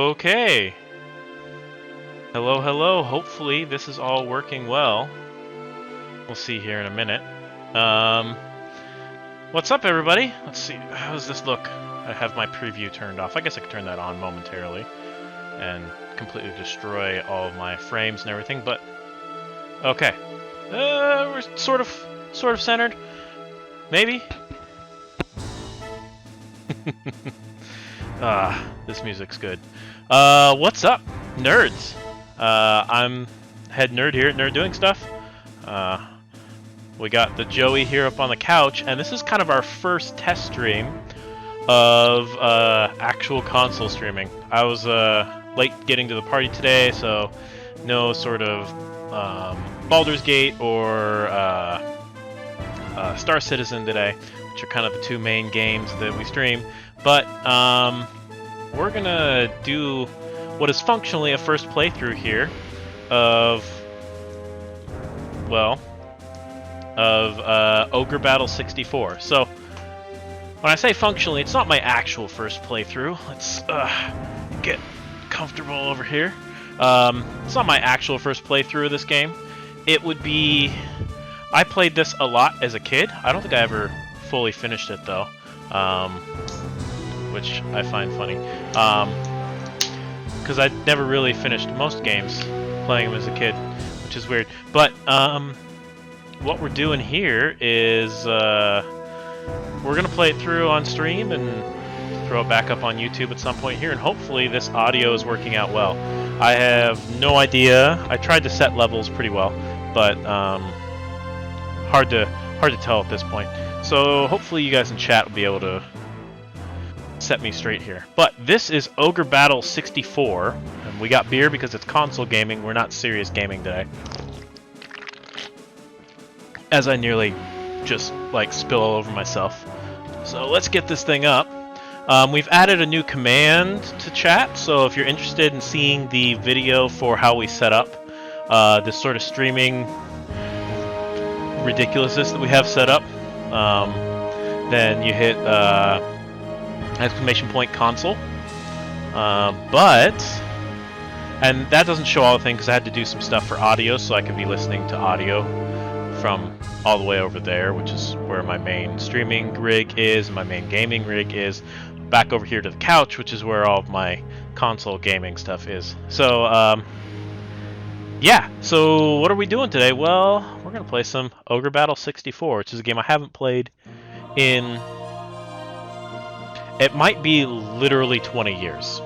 Okay. Hello, hello. Hopefully this is all working well. We'll see here in a minute. What's up, everybody? Let's see. How does this look? I have my preview turned off. I guess I could turn that on momentarily and completely destroy all of my frames and everything, but okay. We're sort of centered. Maybe. This music's good. What's up, nerds? I'm head nerd here at Nerd Doing Stuff. We got the Joey here up on the couch, and this is kind of our first test stream of actual console streaming. I was late getting to the party today, so no sort of Baldur's Gate or Star Citizen today, which are kind of the two main games that we stream. But we're gonna do what is functionally a first playthrough here of, well, Ogre Battle 64. So when I say functionally, it's not my actual first playthrough. Let's get comfortable over here. It's not my actual first playthrough of this game. It would be... I played this a lot as a kid. I don't think I ever fully finished it, though. Which I find funny. Because I never really finished most games playing them as a kid, which is weird. But what we're doing here is we're going to play it through on stream and throw it back up on YouTube at some point here, and hopefully this audio is working out well. I have no idea. I tried to set levels pretty well, but hard to tell at this point. So hopefully you guys in chat will be able to set me straight here. But this is Ogre Battle 64, and we got beer because it's console gaming. We're not serious gaming today. As I nearly just like spill all over myself. So let's get this thing up. We've added a new command to chat, so if you're interested in seeing the video for how we set up this sort of streaming ridiculousness that we have set up, then you hit !console. And that doesn't show all the things because I had to do some stuff for audio, so I could be listening to audio from all the way over there, which is where my main streaming rig is and my main gaming rig is. Back over here to the couch, which is where all of my console gaming stuff is. So, yeah. So what are we doing today? Well, we're going to play some Ogre Battle 64, which is a game I haven't played in... It might be literally 20 years.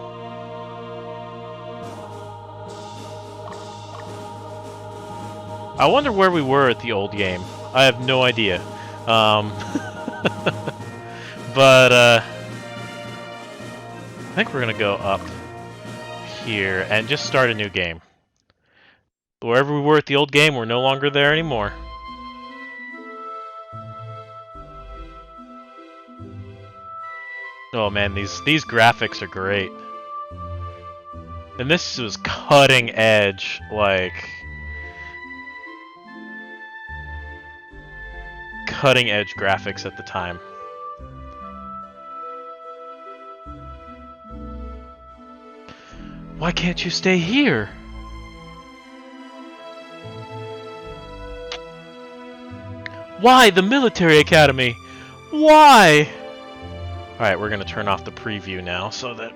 I wonder where we were at the old game. I have no idea. But, I think we're going to go up here and just start a new game. Wherever we were at the old game, we're no longer there anymore. Oh man, these graphics are great. And this was cutting edge, like... cutting edge graphics at the time. Why can't you stay here? Why the military academy? Why? Alright, we're going to turn off the preview now so that...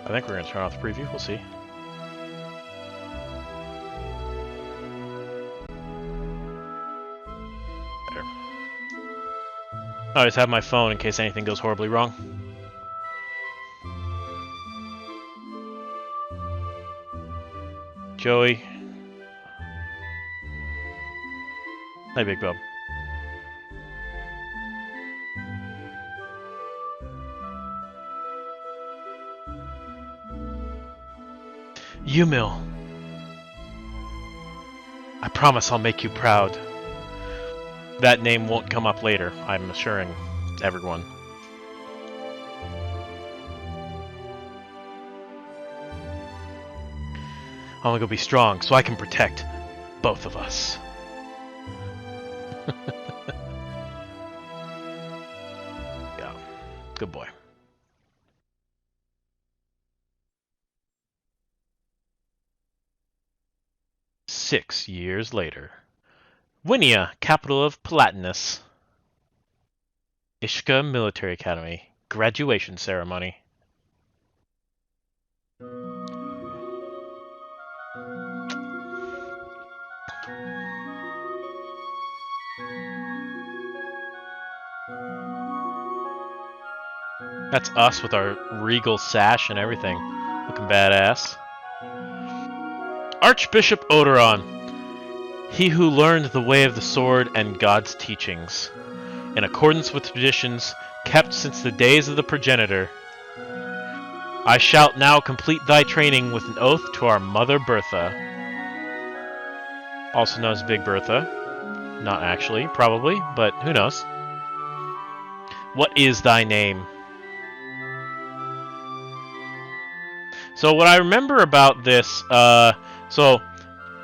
I think we're going to turn off the preview. We'll see. There. I just have my phone in case anything goes horribly wrong. Joey. Hi, Big Bub. Yumil. I promise I'll make you proud. That name won't come up later, I'm assuring everyone. I'm gonna go be strong so I can protect both of us. Good boy. Six years later. Winia, capital of Palatinus. Ishka Military Academy. Graduation ceremony. That's us with our regal sash and everything. Looking badass. Archbishop Odoron. He who learned the way of the sword and God's teachings, in accordance with traditions kept since the days of the progenitor. I shalt now complete thy training with an oath to our Mother Bertha. Also known as Big Bertha. Not actually, probably, but who knows. What is thy name? So what I remember about this, so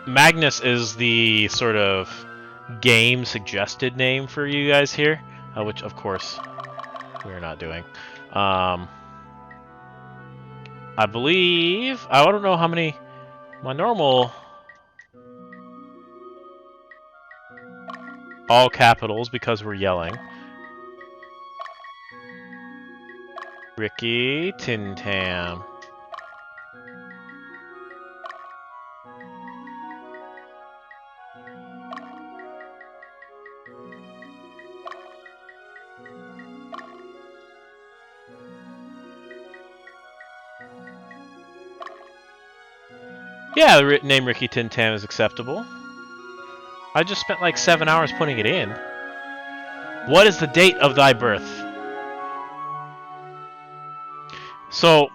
Magnus is the sort of game suggested name for you guys here, which of course we're not doing. I believe, I don't know how many, my normal, all capitals because we're yelling. Ricky Tintam. Yeah, the name Ricky Tintam is acceptable. I just spent like 7 hours putting it in. What is the date of thy birth? So,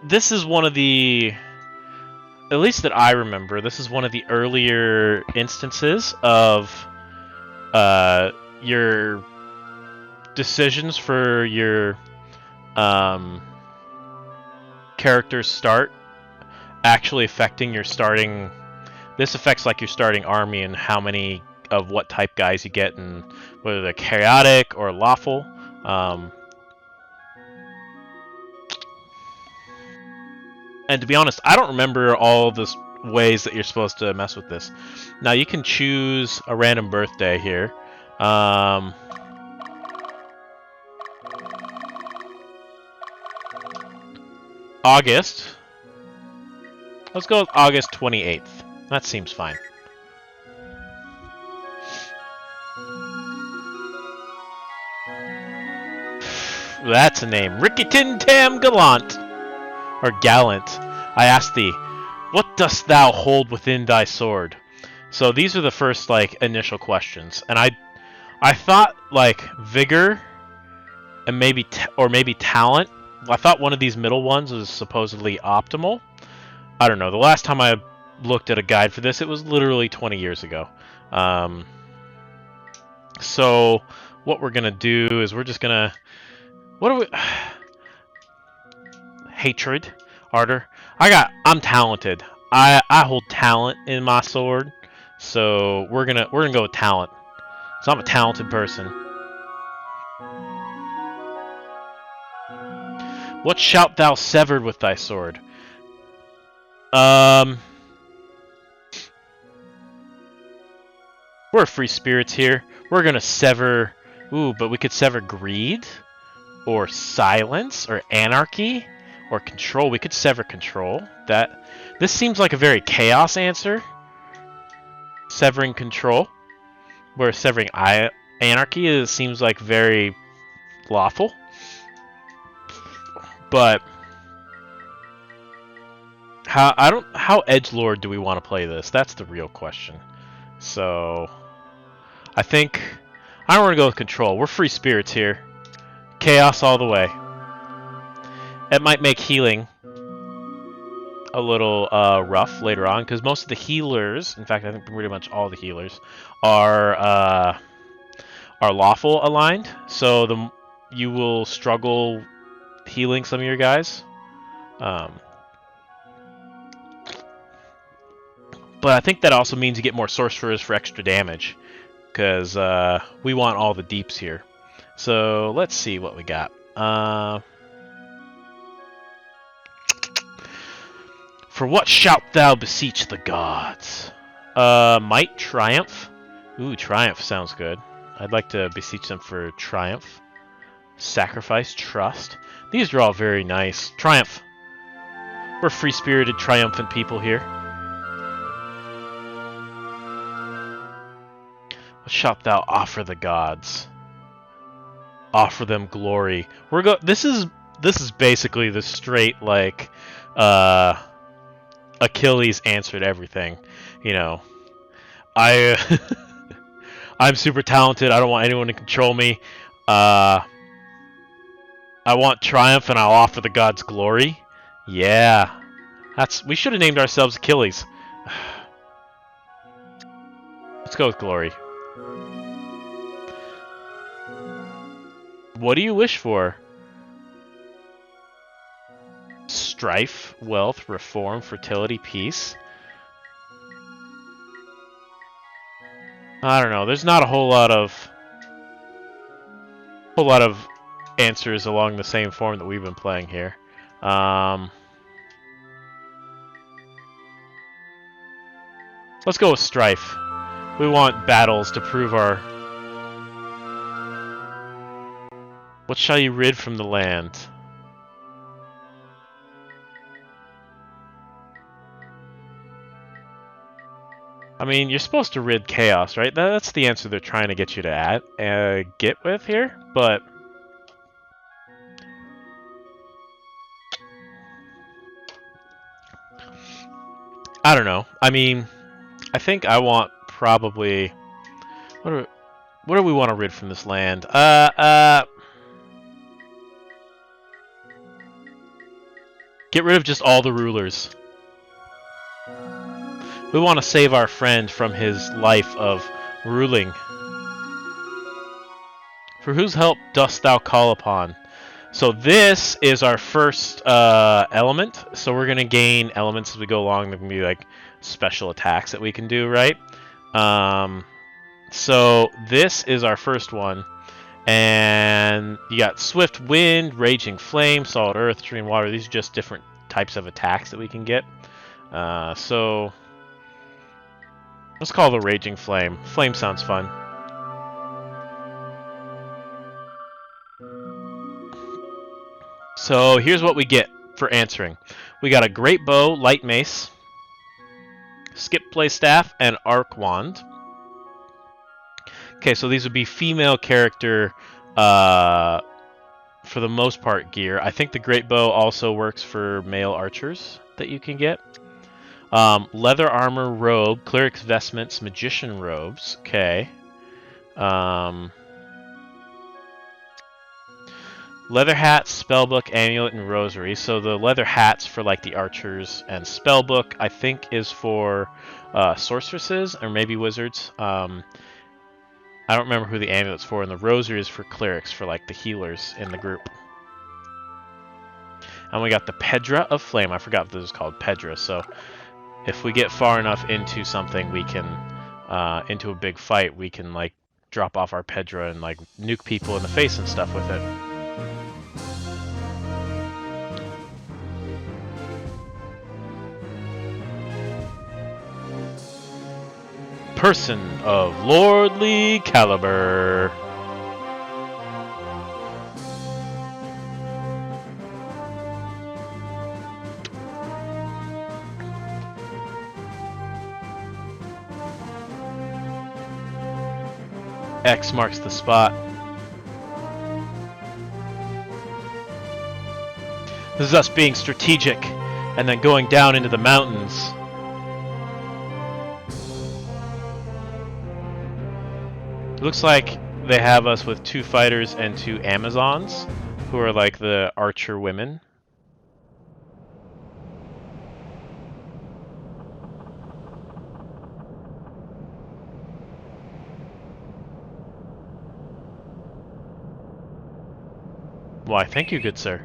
this is one of the, at least that I remember, this is one of the earlier instances of your decisions for your character's start actually affecting your starting. This affects like your starting army and how many of what type guys you get, and whether they're chaotic or lawful. And to be honest, I don't remember all the ways that you're supposed to mess with this. Now you can choose a random birthday here. August. Let's go with August 28th. That seems fine. That's a name. Ricky Tintam Gallant. Or Gallant. I ask thee, what dost thou hold within thy sword? So these are the first, like, initial questions. And I thought, like, vigor and maybe talent. I thought one of these middle ones was supposedly optimal. I don't know. The last time I looked at a guide for this, it was literally 20 years ago. So what we're gonna do is we're just gonna, what do we? Hatred, ardor. I'm talented. I hold talent in my sword, so we're gonna go with talent. So I'm a talented person. What shalt thou sever with thy sword? We're free spirits here. We're gonna sever. Ooh, but we could sever greed, or silence, or anarchy, or control. We could sever control. This seems like a very chaos answer. Severing control, where severing anarchy seems like very lawful. But how edgelord do we want to play this? That's the real question. So I think I don't want to go with control. We're free spirits here. Chaos all the way. It might make healing a little rough later on, because most of the healers, in fact I think pretty much all the healers, are lawful aligned, so you will struggle healing some of your guys. But I think that also means you get more sorcerers for extra damage, because we want all the deeps here. So let's see what we got. For what shalt thou beseech the gods? Might, triumph. Ooh, triumph sounds good. I'd like to beseech them for triumph. Sacrifice, trust. These are all very nice. Triumph. We're free-spirited, triumphant people here. What shalt thou offer the gods? Offer them glory. This is basically the straight like Achilles answered everything. You know, I'm super talented. I don't want anyone to control me. I want triumph, and I'll offer the gods glory. Yeah, we should have named ourselves Achilles. Let's go with glory. What do you wish for? Strife, wealth, reform, fertility, peace. I don't know. There's not a whole lot of answers along the same form that we've been playing here. Let's go with strife. We want battles to prove our... What shall you rid from the land? I mean, you're supposed to rid chaos, right? That's the answer they're trying to get you to get with here, but... I don't know. I mean, I think I want probably... What do we want to rid from this land? Get rid of just all the rulers. We want to save our friend from his life of ruling. For whose help dost thou call upon? So this is our first element. So we're going to gain elements as we go along. There can be like special attacks that we can do, right? So this is our first one. And you got Swift Wind, Raging Flame, Solid Earth, Stream Water. These are just different types of attacks that we can get. So let's call the Raging Flame. Flame sounds fun. So here's what we get for answering. We got a Great Bow, Light Mace, Skip Play Staff, and Arc Wand. Okay, so these would be female character, for the most part, gear. I think the Great Bow also works for male archers that you can get. Leather armor, robe, cleric's vestments, magician robes. Okay. Leather hat, spellbook, amulet, and rosary. So the leather hats for like the archers, and spellbook I think is for sorceresses or maybe wizards. I don't remember who the amulet's for, and the rosary is for clerics, for like the healers in the group. And we got the Pedra of Flame. I forgot what this is called, Pedra. So if we get far enough into something, we can, into a big fight, we can like drop off our Pedra and like nuke people in the face and stuff with it. Person of lordly caliber. X marks the spot. This is us being strategic and then going down into the mountains. It looks like they have us with 2 fighters and 2 Amazons, who are like the archer women. Why, thank you, good sir.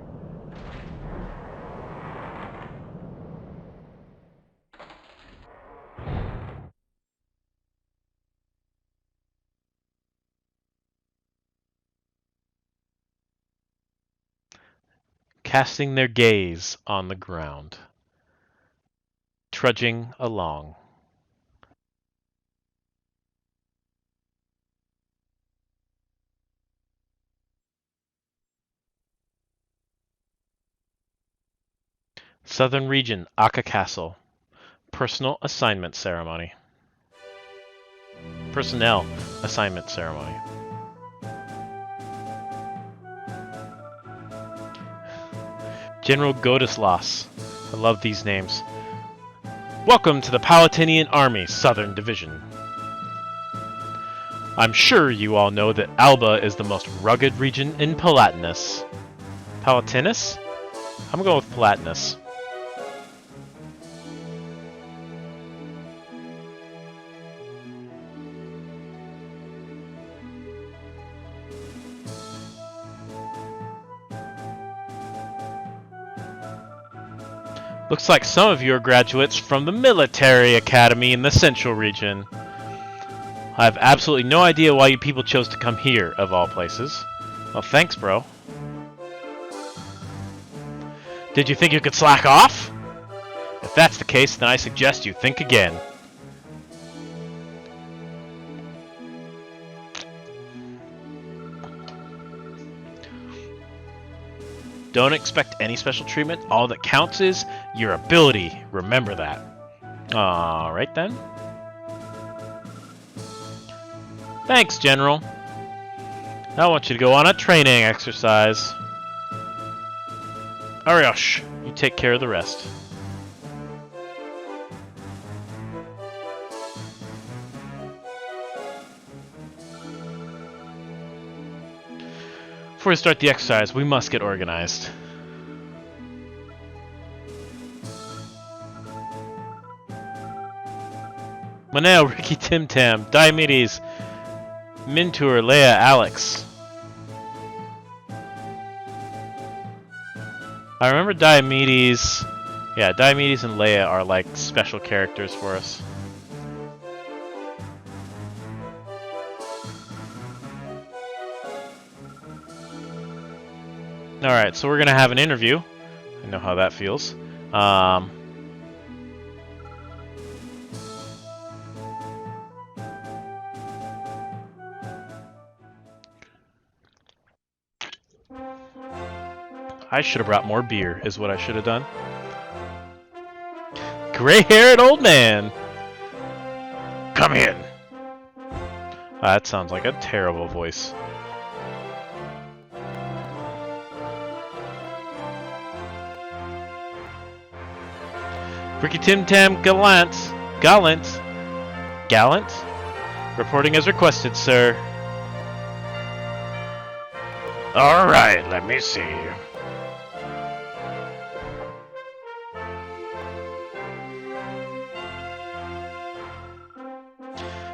casting their gaze on the ground, trudging along. Southern Region, Aka Castle. Personal Assignment Ceremony. Personnel Assignment Ceremony. General Godislas. I love these names. Welcome to the Palatinian Army, Southern Division. I'm sure you all know that Alba is the most rugged region in Palatinus. Palatinus? I'm going with Palatinus. Looks like some of you are graduates from the military academy in the central region. I have absolutely no idea why you people chose to come here, of all places. Well, thanks, bro. Did you think you could slack off? If that's the case, then I suggest you think again. Don't expect any special treatment. All that counts is your ability. Remember that. Alright then. Thanks, General. Now I want you to go on a training exercise. Ariosh, you take care of the rest. Before we start the exercise, we must get organized. Manel, Ricky, Tim Tam, Diomedes, Mintur, Leia, Alex. I remember Diomedes. Yeah, Diomedes and Leia are like special characters for us. Alright, so we're gonna have an interview. I know how that feels. I should have brought more beer, is what I should have done. Gray-haired old man! Come in! That sounds like a terrible voice. Ricky Tim Tam Gallant? Reporting as requested, sir. Alright, let me see.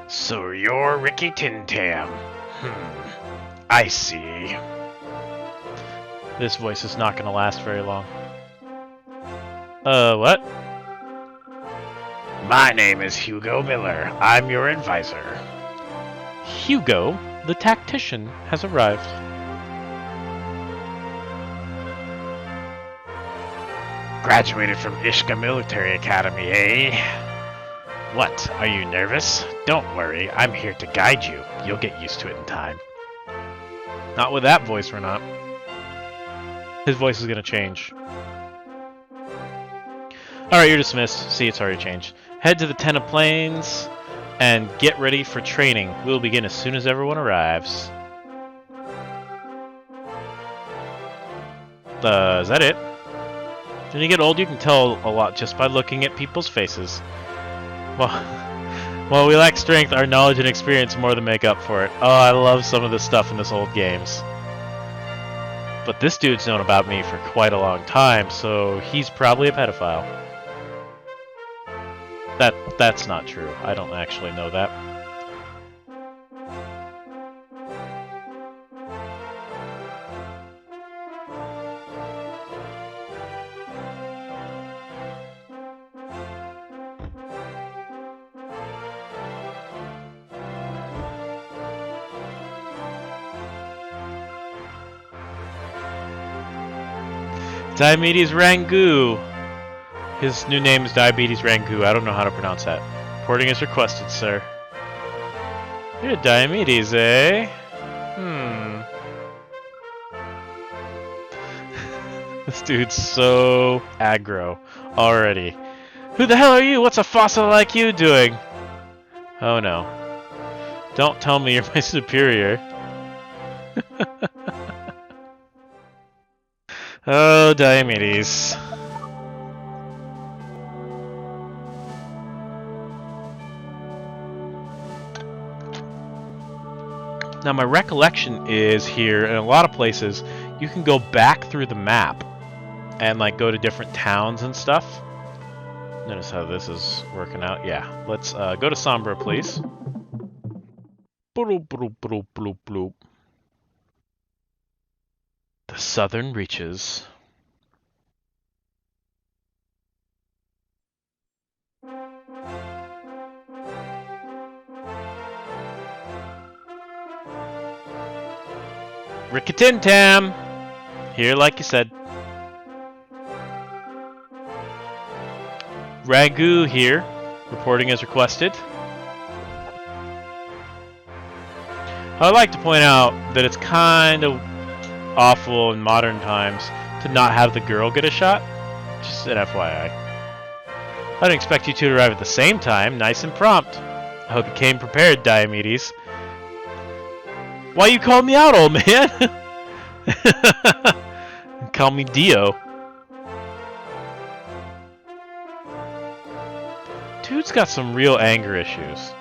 So you're Ricky Tintam. I see. This voice is not going to last very long. What? My name is Hugo Miller. I'm your advisor. Hugo, the tactician, has arrived. Graduated from Ishka Military Academy, eh? What, are you nervous? Don't worry, I'm here to guide you. You'll get used to it in time. Not with that voice, we're not. His voice is gonna change. Alright, you're dismissed. See, it's already changed. Head to the Ten of Plains and get ready for training. We'll begin as soon as everyone arrives. Is that it? When you get old, you can tell a lot just by looking at people's faces. While we lack strength, our knowledge and experience more than make up for it. Oh, I love some of the stuff in this old games. But this dude's known about me for quite a long time, so he's probably a pedophile. That's not true. I don't actually know that. Diomedes Rangu. His new name is Diomedes Rangu. I don't know how to pronounce that. Reporting is requested, sir. You're Diomedes, eh? This dude's so aggro already. Who the hell are you? What's a fossil like you doing? Oh no. Don't tell me you're my superior. Oh, Diomedes. Now my recollection is here, in a lot of places, you can go back through the map and like go to different towns and stuff. Notice how this is working out. Yeah, let's go to Sombra, please. Bloop, bloop, bloop, bloop, bloop. The southern reaches. Rickatintam! Here, like you said. Ragu here, reporting as requested. I'd like to point out that it's kind of awful in modern times to not have the girl get a shot. Just an FYI. I didn't expect you two to arrive at the same time. Nice and prompt. I hope you came prepared, Diomedes. Why you called me out, old man? Call me Dio. Dude's got some real anger issues.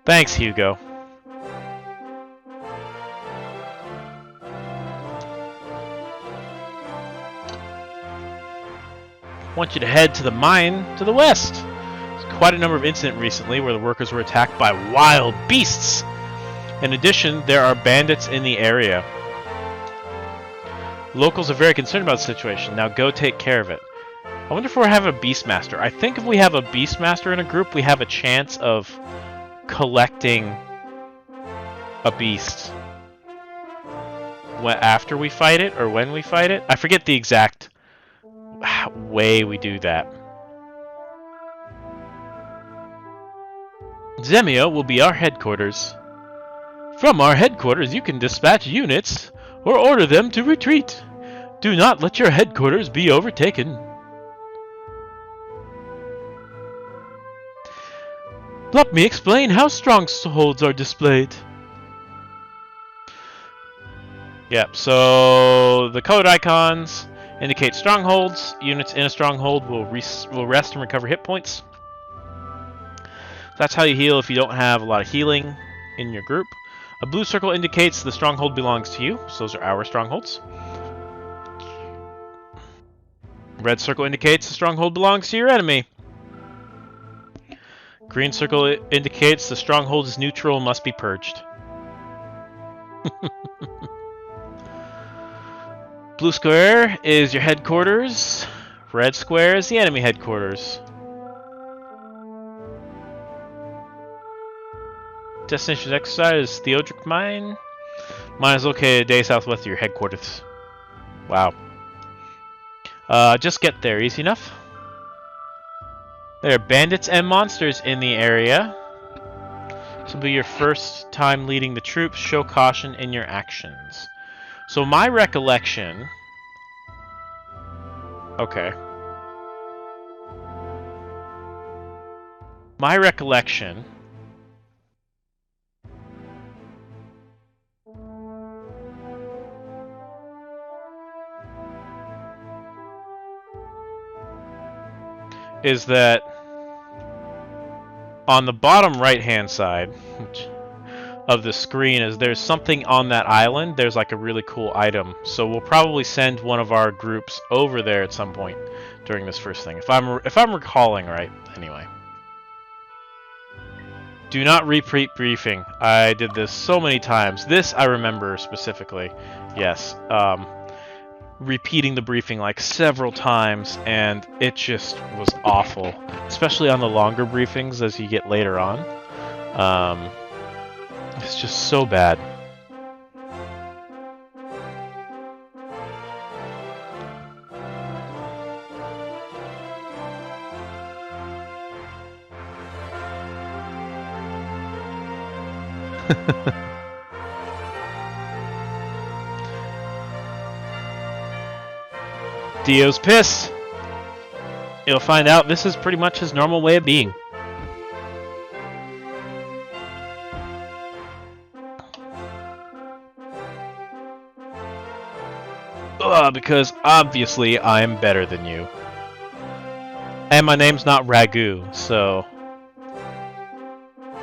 Thanks, Hugo. I want you to head to the mine to the west. There's quite a number of incidents recently where the workers were attacked by wild beasts. In addition, there are bandits in the area. Locals are very concerned about the situation. Now go take care of it. I wonder if we have a Beastmaster. I think if we have a Beastmaster in a group, we have a chance of collecting a beast after we fight it, or when we fight it. I forget the exact way we do that. Zemio will be our headquarters. From our headquarters, you can dispatch units or order them to retreat. Do not let your headquarters be overtaken. Let me explain how strongholds are displayed. Yep, so the colored icons indicate strongholds. Units in a stronghold will rest and recover hit points. That's how you heal if you don't have a lot of healing in your group. A blue circle indicates the stronghold belongs to you, so those are our strongholds. Red circle indicates the stronghold belongs to your enemy. Green circle indicates the stronghold is neutral and must be purged. Blue square is your headquarters. Red square is the enemy headquarters. Destination exercise is Theodric Mine. Mine is located a day southwest of your headquarters. Wow. Just get there, easy enough. There are bandits and monsters in the area. This will be your first time leading the troops. Show caution in your actions. So my recollection... Okay. My recollection... is that on the bottom right hand side of the screen is there's something on that island. There's like a really cool item, so we'll probably send one of our groups over there at some point during this first thing, if I'm recalling right. Anyway, do not repeat briefing. I did this so many times. This I remember specifically. Yes. Repeating the briefing like several times, and it just was awful, especially on the longer briefings as you get later on. It's just so bad. Dio's pissed. You'll find out this is pretty much his normal way of being. Because obviously I'm better than you. And my name's not Ragu, so...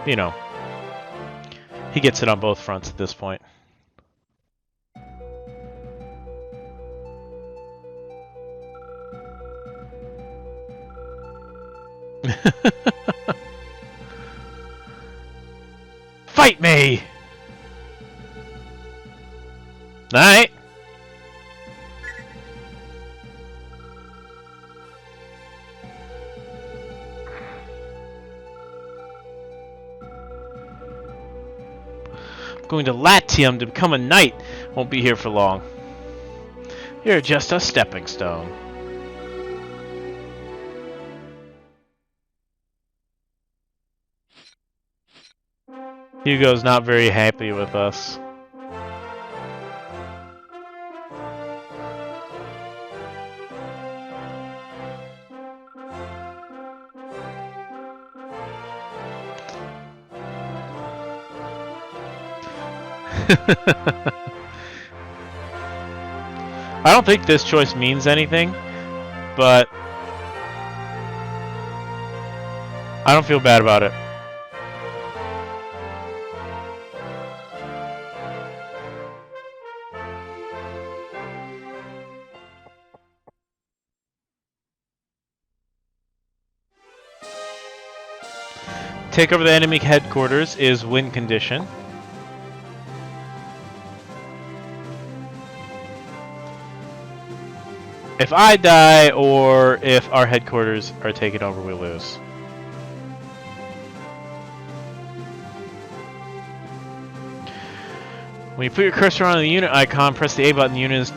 You know. He gets it on both fronts at this point. Fight me! Alright. I'm going to Latium to become a knight. Won't be here for long. You're just a stepping stone. Hugo's not very happy with us. I don't think this choice means anything, but I don't feel bad about it. Take over the enemy headquarters is win condition. If I die or if our headquarters are taken over, we lose. When you put your cursor on the unit icon, press the A button, the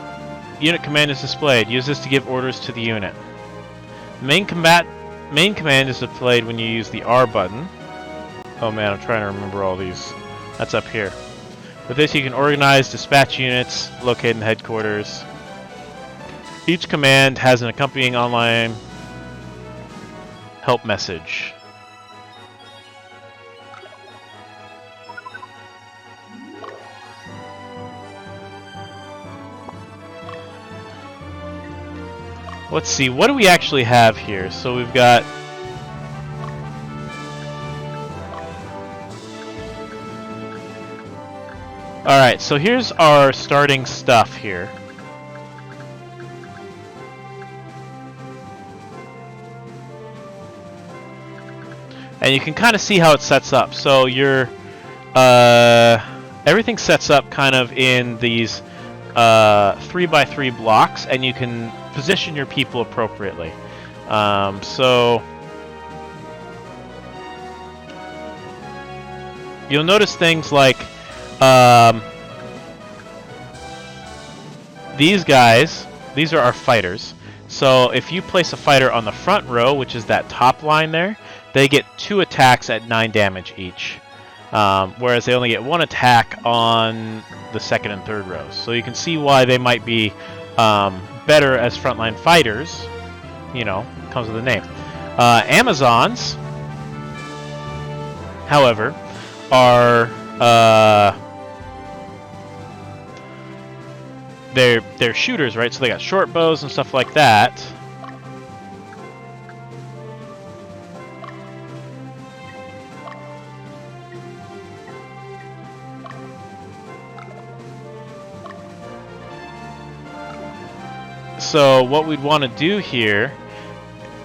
unit command is displayed. Use this to give orders to the unit. The main command is displayed when you use the R button. Oh man, I'm trying to remember all these. That's up here. With this you can organize, dispatch units, locate in the headquarters. Each command has an accompanying online help message. Let's see, what do we actually have here? So we've got... Alright, so here's our starting stuff here. And you can kind of see how it sets up. So your everything sets up kind of in these 3x3 blocks, and you can position your people appropriately. So you'll notice things like these guys. These are our fighters. So if you place a fighter on the front row, which is that top line there, they get 2 attacks at 9 damage each, whereas they only get 1 attack on the second and third rows. So you can see why they might be better as frontline fighters. You know, comes with the name. Amazons, however, are they're shooters, right? So they got short bows and stuff like that. So what we'd want to do here,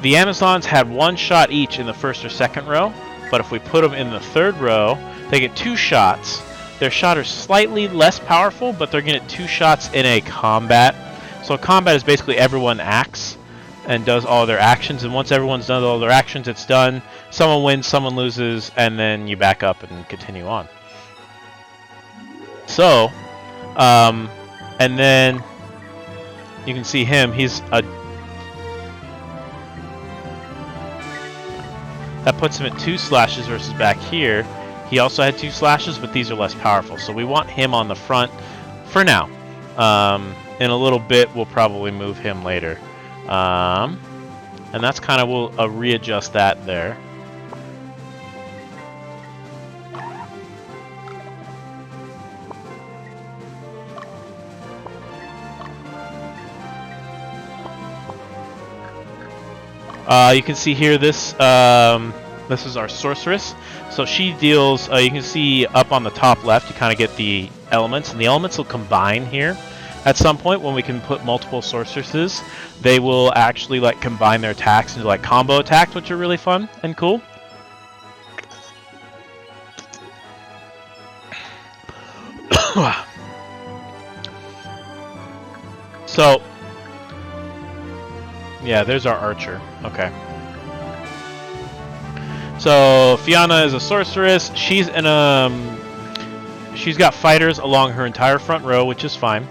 the Amazons had 1 shot each in the first or second row, but if we put them in the third row, they get 2 shots. Their shot are slightly less powerful, but they're going to get 2 shots in a combat. So combat is basically everyone acts and does all their actions, and once everyone's done all their actions, it's done. Someone wins, someone loses, and then you back up and continue on. So, and then you can see him, that puts him at 2 slashes versus back here. He also had 2 slashes, but these are less powerful. So we want him on the front for now. In a little bit, we'll probably move him later. And that's kind of, we'll readjust that there. You can see here this is our sorceress. So she deals, you can see up on the top left, you kind of get the elements, and the elements will combine here. At some point, when we can put multiple sorceresses, they will actually like combine their attacks into like combo attacks, which are really fun and cool. So, yeah, there's our archer. Okay. So Fiona is a sorceress. She's in she's got fighters along her entire front row, which is fine.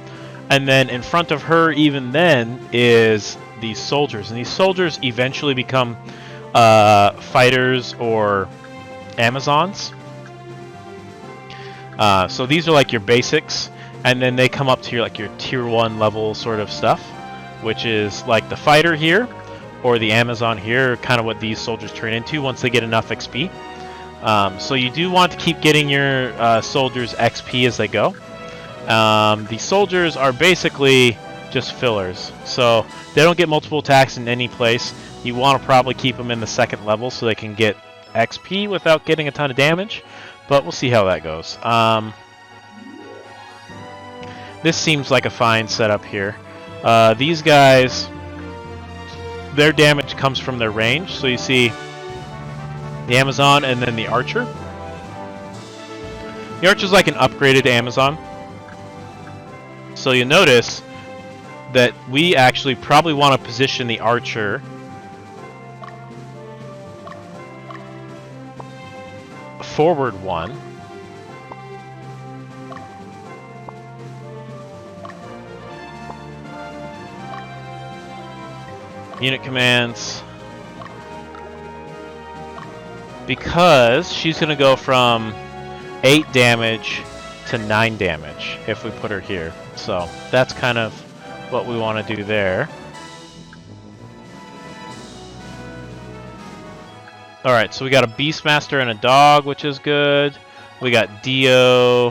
And then in front of her, even then, is these soldiers, and these soldiers eventually become fighters or Amazons. So these are like your basics, and then they come up to your tier 1 level sort of stuff, which is like the fighter here or the Amazon here, kind of what these soldiers turn into once they get enough XP. So you do want to keep getting your soldiers XP as they go. The soldiers are basically just fillers, so they don't get multiple attacks in any place. You want to probably keep them in the 2nd level so they can get XP without getting a ton of damage, but we'll see how that goes. This seems like a fine setup here. These guys, their damage comes from their range, so you see the Amazon and then the archer. The archer's like an upgraded Amazon. So you notice that we actually probably want to position the archer forward 1. Unit commands. Because she's going to go from 8 damage to 9 damage if we put her here. So that's kind of what we want to do there. Alright, so we got a Beastmaster and a dog, which is good. We got Dio.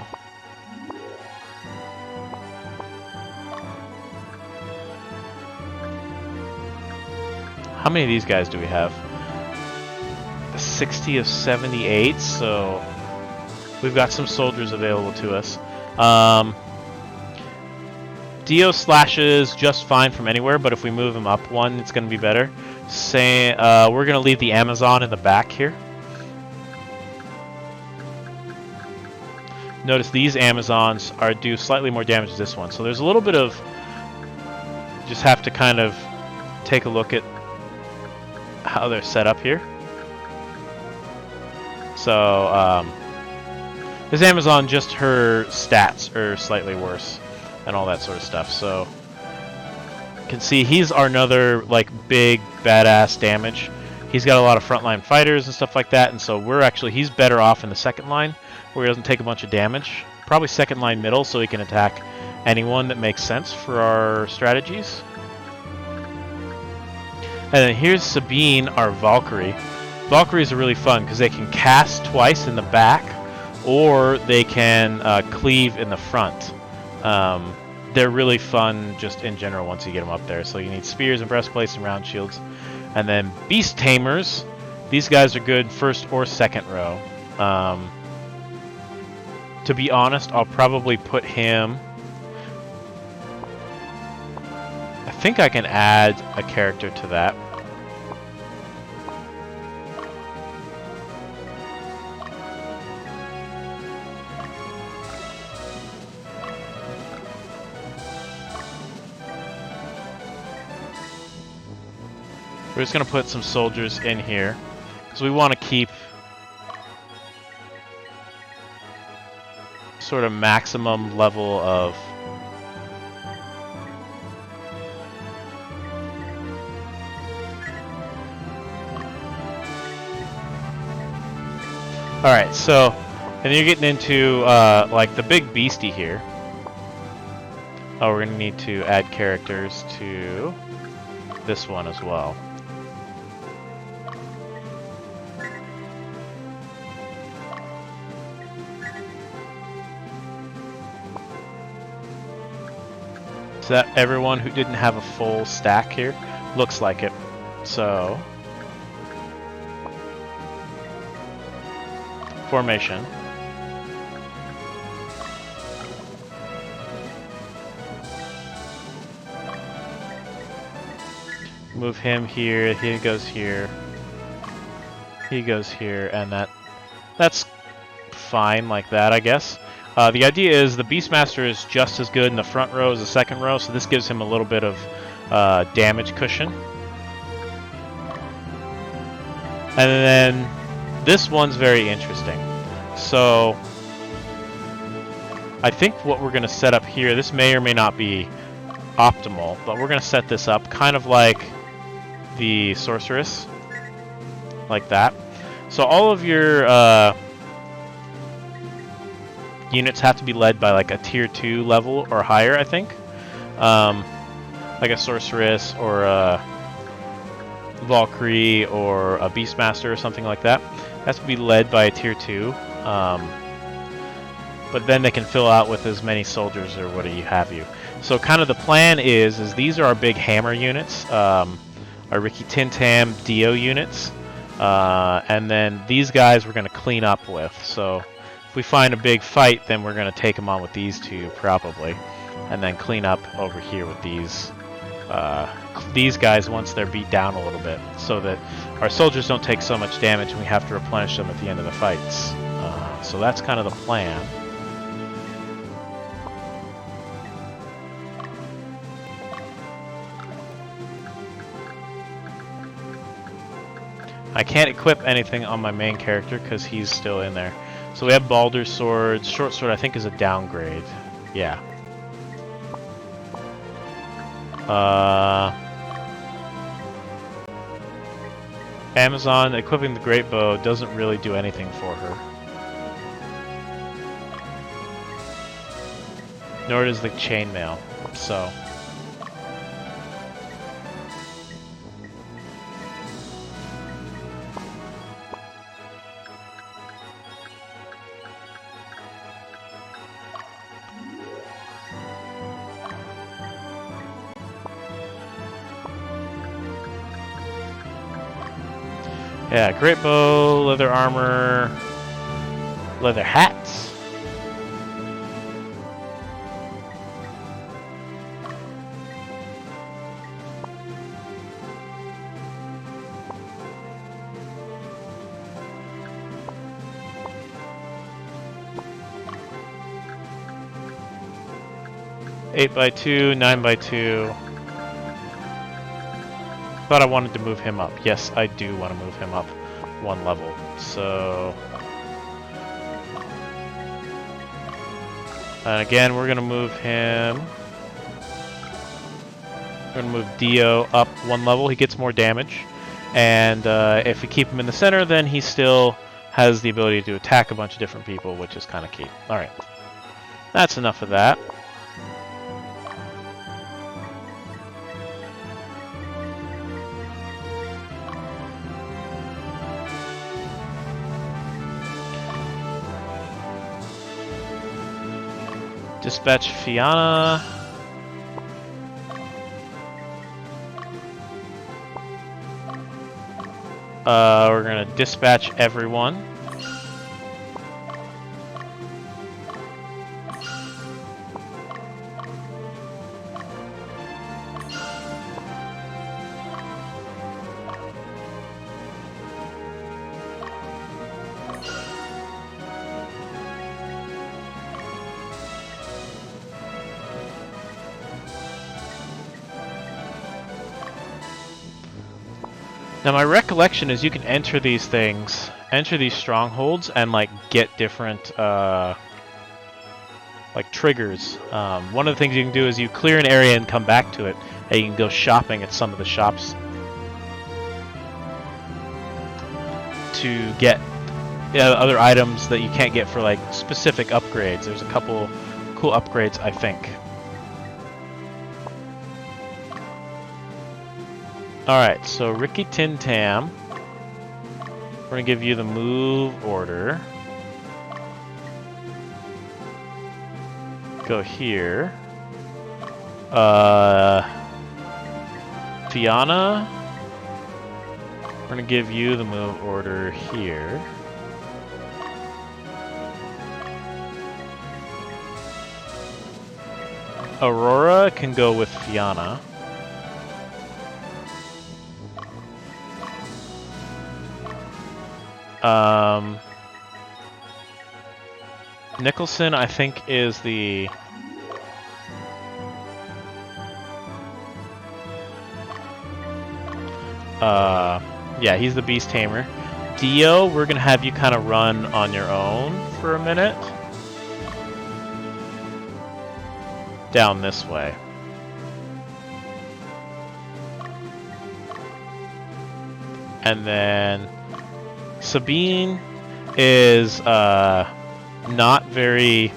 How many of these guys do we have? 60 of 78, so we've got some soldiers available to us. Dio slashes just fine from anywhere, but if we move him up 1, it's going to be better. We're going to leave the Amazon in the back here. Notice these Amazons do slightly more damage than this one, so there's a little bit of... Just have to kind of take a look at how they're set up here. So, this Amazon, just her stats are slightly worse and all that sort of stuff. So, you can see he's our another, like, big, badass damage. He's got a lot of frontline fighters and stuff like that, and so he's better off in the 2nd line, where he doesn't take a bunch of damage. Probably 2nd line middle, so he can attack anyone that makes sense for our strategies. And then here's Sabine, our Valkyrie. Valkyries are really fun because they can cast twice in the back, or they can cleave in the front. They're really fun just in general once you get them up there. So you need spears and breastplates and round shields. And then Beast Tamers. These guys are good 1st or 2nd row. To be honest, I'll probably put him... I think I can add a character to that. We're just going to put some soldiers in here, because we want to keep sort of maximum level of... Alright, so And then you're getting into like the big beastie here. Oh, we're gonna need to add characters to this one as well. Is that everyone who didn't have a full stack here? Looks like it. So, formation. Move him here, he goes here. He goes here, and that's fine like that, I guess. The idea is the Beastmaster is just as good in the front row as the second row, so this gives him a little bit of damage cushion. And then this one's very interesting. So I think what we're going to set up here, this may or may not be optimal, but we're going to set this up kind of like the Sorceress, like that. So all of your units have to be led by like a tier 2 level or higher, I think. Like a Sorceress or a Valkyrie or a Beastmaster or something like that. It has to be led by a tier 2. But then they can fill out with as many soldiers or what have you. So kind of the plan is these are our big hammer units, our Ricky Tintam Dio units. And then these guys we're going to clean up with. So if we find a big fight, then we're going to take them on with these two probably, and then clean up over here with these guys once they're beat down a little bit, so that our soldiers don't take so much damage and we have to replenish them at the end of the fights. So that's kind of the plan. I can't equip anything on my main character because he's still in there. So we have Baldur's Sword. Short Sword I think is a downgrade. Yeah. Amazon, equipping the Great Bow doesn't really do anything for her. Nor does the Chainmail. So... yeah, great bow, leather armor, leather hats. Eight by 2, 9 by 2. Thought I wanted to move him up. Yes, I do want to move him up one level. So, and again, we're gonna move him. We're gonna move Dio up one level. He gets more damage, and if we keep him in the center, then he still has the ability to attack a bunch of different people, which is kind of key. All right, that's enough of that. Dispatch Fianna. We're gonna dispatch everyone. Now my recollection is you can enter these things, enter these strongholds, and like get different like triggers. One of the things you can do is you clear an area and come back to it, and you can go shopping at some of the shops to get other items that you can't get for like specific upgrades. There's a couple cool upgrades, I think. Alright, so Ricky Tin Tam. We're going to give you the move order. Go here. Fiona. We're going to give you the move order here. Aurora can go with Fiona. Nicholson, I think, is the... yeah, he's the Beast Tamer. Dio, we're gonna have you kind of run on your own for a minute. Down this way. And then Sabine is not very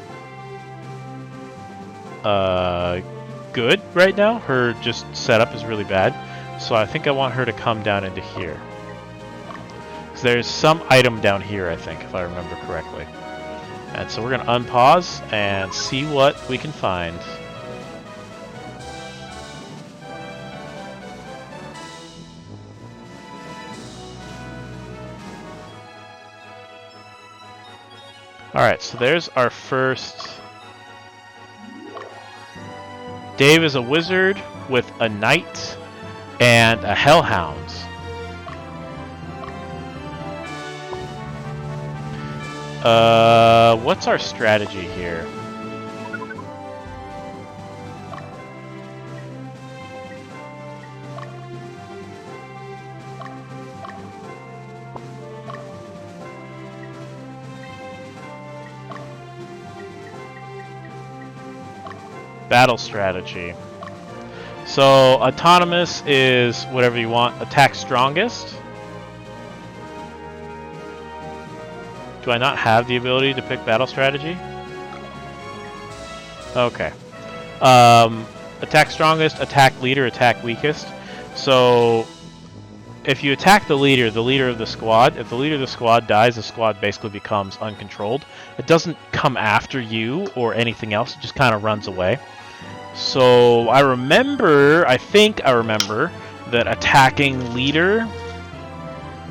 good right now. Her just setup is really bad. So I think I want her to come down into here. Because there's some item down here, I think, if I remember correctly. And so we're going to unpause and see what we can find. Alright, so there's our first... Dave is a wizard with a knight and a hellhound. What's our strategy here? Battle strategy. So, autonomous is whatever you want. Attack strongest. Do I not have the ability to pick battle strategy? Okay. Attack strongest, attack leader, attack weakest. So, if you attack the leader of the squad, if the leader of the squad dies, the squad basically becomes uncontrolled. It doesn't come after you or anything else, it just kind of runs away. So, I think I remember that attacking leader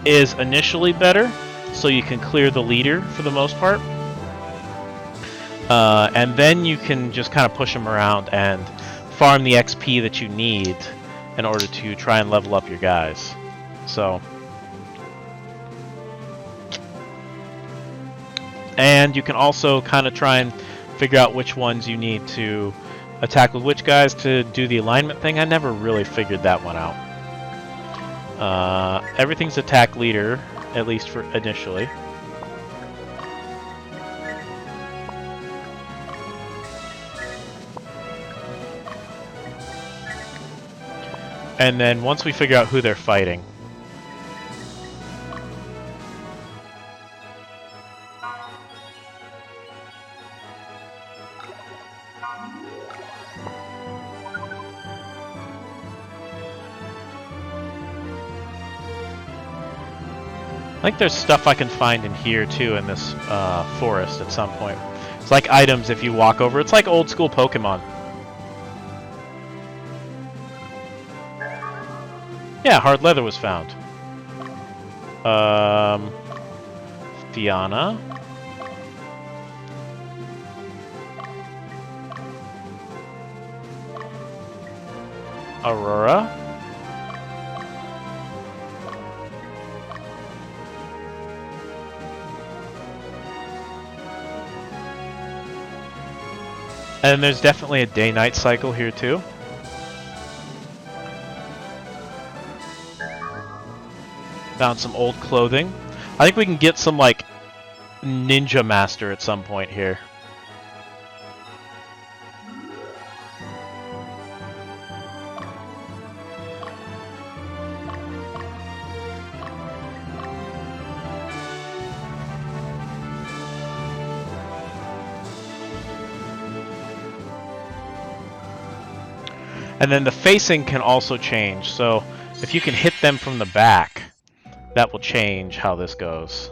is initially better, so you can clear the leader for the most part. And then you can just kind of push them around and farm the XP that you need in order to try and level up your guys. So, and you can also kind of try and figure out which ones you need to attack with which guys to do the alignment thing. I never really figured that one out. Everything's attack leader, at least for initially. And then once we figure out who they're fighting, I think there's stuff I can find in here too in this forest at some point. It's like items if you walk over. It's like old school Pokemon. Yeah, hard leather was found. Fiona. Aurora. And there's definitely a day-night cycle here too. Found some old clothing. I think we can get some like ninja master at some point here. And then the facing can also change. So if you can hit them from the back, that will change how this goes.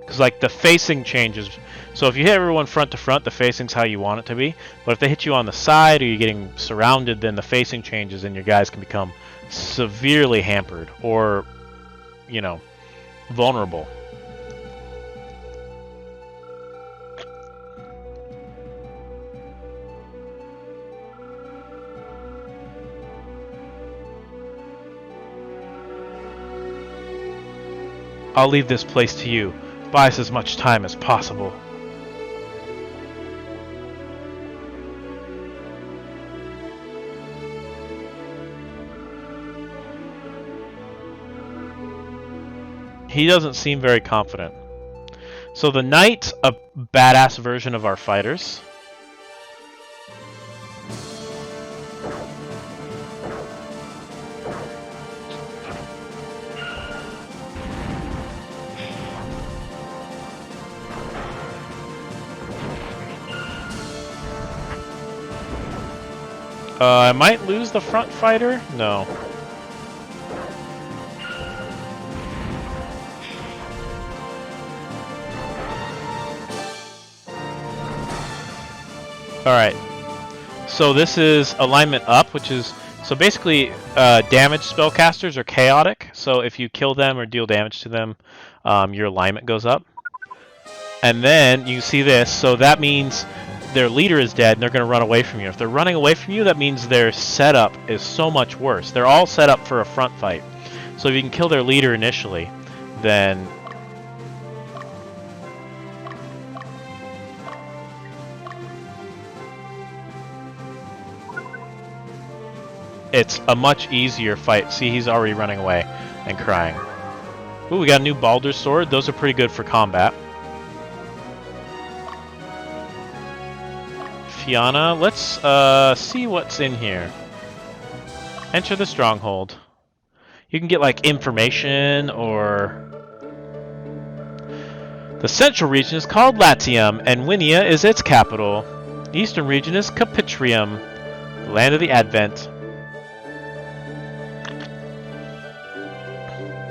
Because like the facing changes. So if you hit everyone front to front, the facing's how you want it to be. But if they hit you on the side or you're getting surrounded, then the facing changes and your guys can become severely hampered or, you know, vulnerable. I'll leave this place to you. Buy us as much time as possible. He doesn't seem very confident. So the knight, a badass version of our fighters. I might lose the front fighter? No. Alright. So this is alignment up, which is... So basically, damage spellcasters are chaotic. So if you kill them or deal damage to them, your alignment goes up. And then you see this. So that means their leader is dead and they're going to run away from you. If they're running away from you, that means their setup is so much worse. They're all set up for a front fight. So if you can kill their leader initially, then... it's a much easier fight. See, he's already running away and crying. Ooh, we got a new Baldur's Sword. Those are pretty good for combat. Fianna, let's see what's in here. Enter the stronghold. You can get like information or... The central region is called Latium, and Winia is its capital. The eastern region is Capitrium, the land of the Advent.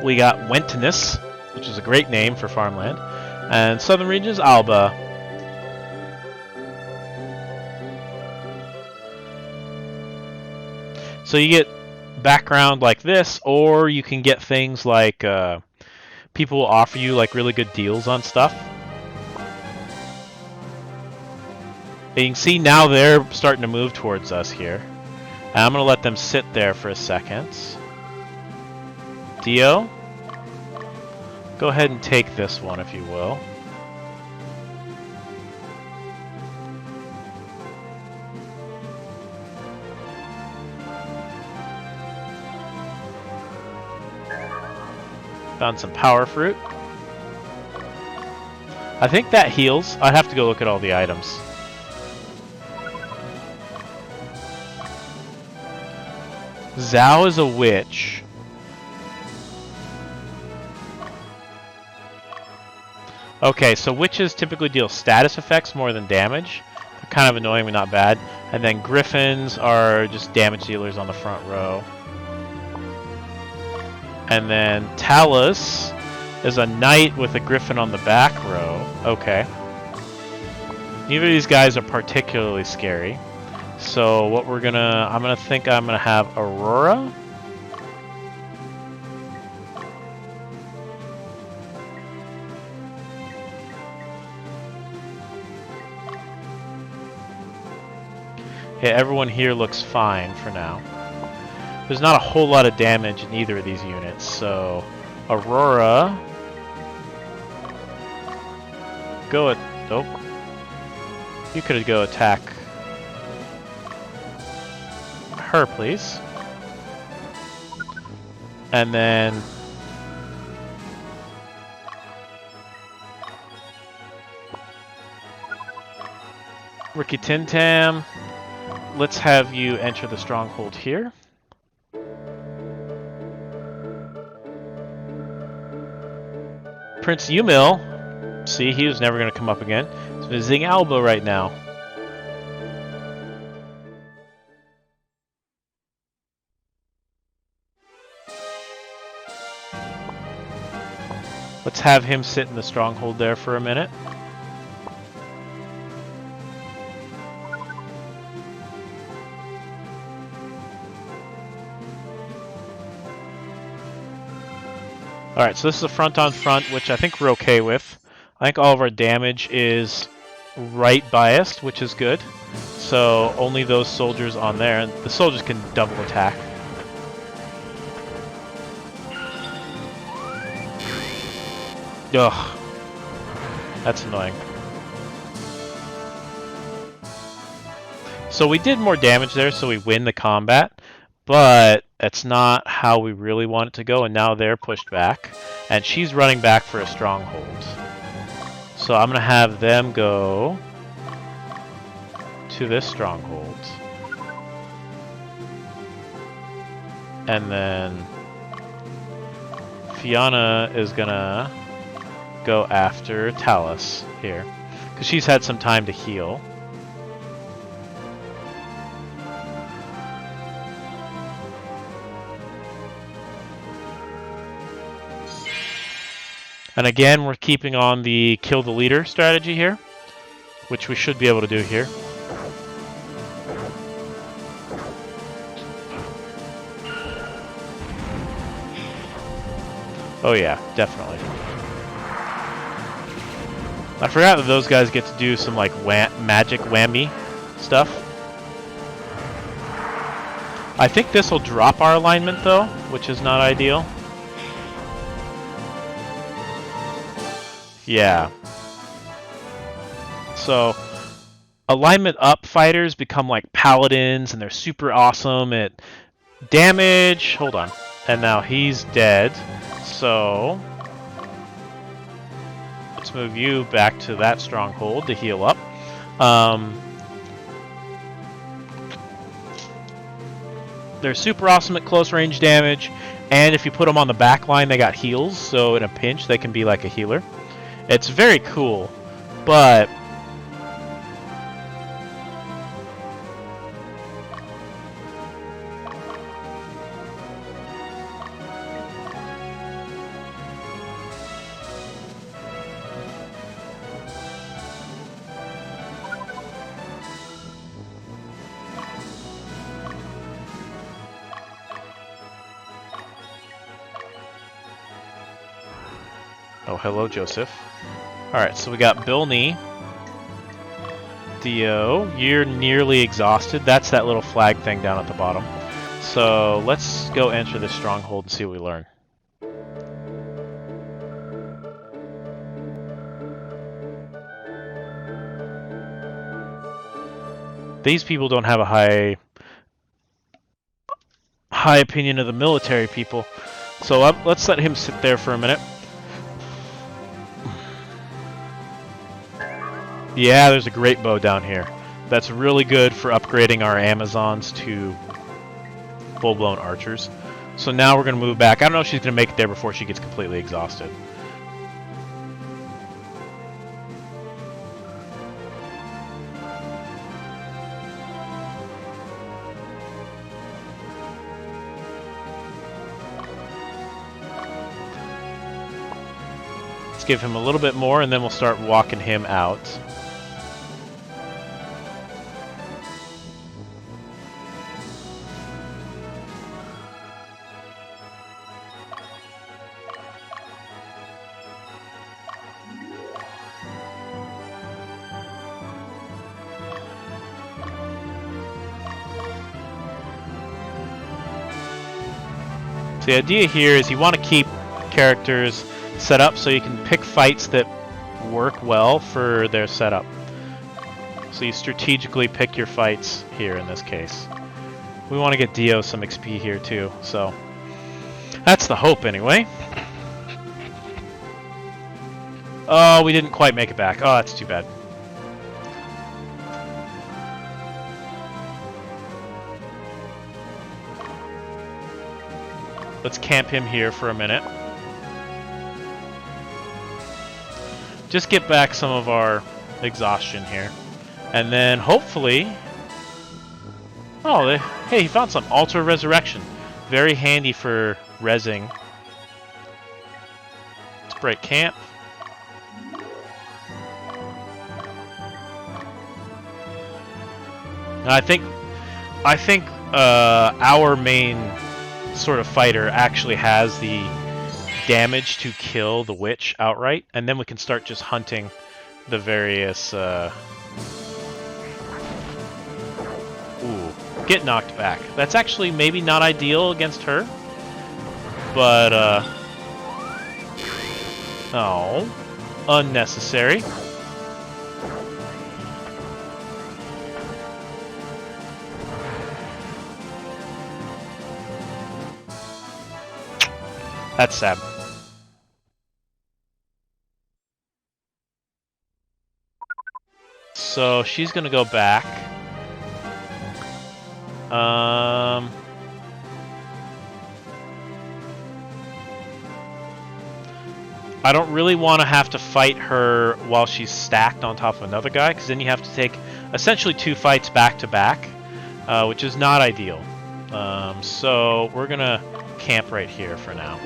We got Wentinus, which is a great name for farmland, and southern region is Alba. So you get background like this, or you can get things like people will offer you like really good deals on stuff. And you can see now they're starting to move towards us here. And I'm going to let them sit there for a second. Dio, go ahead and take this one if you will. Found some power fruit. I think that heals. I have to go look at all the items. Zhao is a witch. Okay, so witches typically deal status effects more than damage. They're kind of annoying but not bad. And then griffins are just damage dealers on the front row. And then Talus is a knight with a griffin on the back row. Okay. Neither of these guys are particularly scary. So what I'm gonna have Aurora. Yeah, everyone here looks fine for now. There's not a whole lot of damage in either of these units, so Aurora, go at... Nope. You could go attack her, please. And then... Ricky Tintam, let's have you enter the stronghold here. Prince Yumil, see, he was never going to come up again. He's Visiting Alba right now. Let's have him sit in the stronghold there for a minute. Alright, so this is a front-on-front, which I think we're okay with. I think all of our damage is right biased, which is good. So only those soldiers on there, and the soldiers can double attack. Ugh. That's annoying. So we did more damage there, so we win the combat. But that's not how we really want it to go, and now they're pushed back. And she's running back for a stronghold. So I'm going to have them go to this stronghold. And then Fiona is going to go after Talus here, because she's had some time to heal. And again, we're keeping on the kill the leader strategy here, which we should be able to do here. Oh yeah, definitely. I forgot that those guys get to do some like magic whammy stuff. I think this will drop our alignment though, which is not ideal. Yeah. So, alignment up fighters become like paladins, and they're super awesome at damage. Hold on. And now he's dead. So, let's move you back to that stronghold to heal up. They're super awesome at close range damage, and if you put them on the back line, they got heals, so in a pinch, they can be like a healer. It's very cool, but oh, hello, Joseph. Alright, so we got Bilney. Dio, you're nearly exhausted. That's that little flag thing down at the bottom. So let's go enter this stronghold and see what we learn. These people don't have a high opinion of the military people. So let's let him sit there for a minute. Yeah, there's a great bow down here. That's really good for upgrading our Amazons to full-blown archers. So now we're going to move back. I don't know if she's going to make it there before she gets completely exhausted. Let's give him a little bit more, and then we'll start walking him out. The idea here is you want to keep characters set up so you can pick fights that work well for their setup. So you strategically pick your fights here in this case. We want to get Dio some XP here too, so that's the hope anyway. Oh, we didn't quite make it back. Oh, that's too bad. Let's camp him here for a minute. Just get back some of our exhaustion here. And then hopefully... Oh, hey, he found some Altar Resurrection. Very handy for rezzing. Let's break camp. I think our main sort of fighter actually has the damage to kill the witch outright, and then we can start just hunting the various... Ooh, get knocked back. That's actually maybe not ideal against her, but oh, unnecessary. That's sad. So she's gonna go back. I don't really want to have to fight her while she's stacked on top of another guy, because then you have to take essentially 2 fights back to back, which is not ideal. So we're gonna camp right here for now,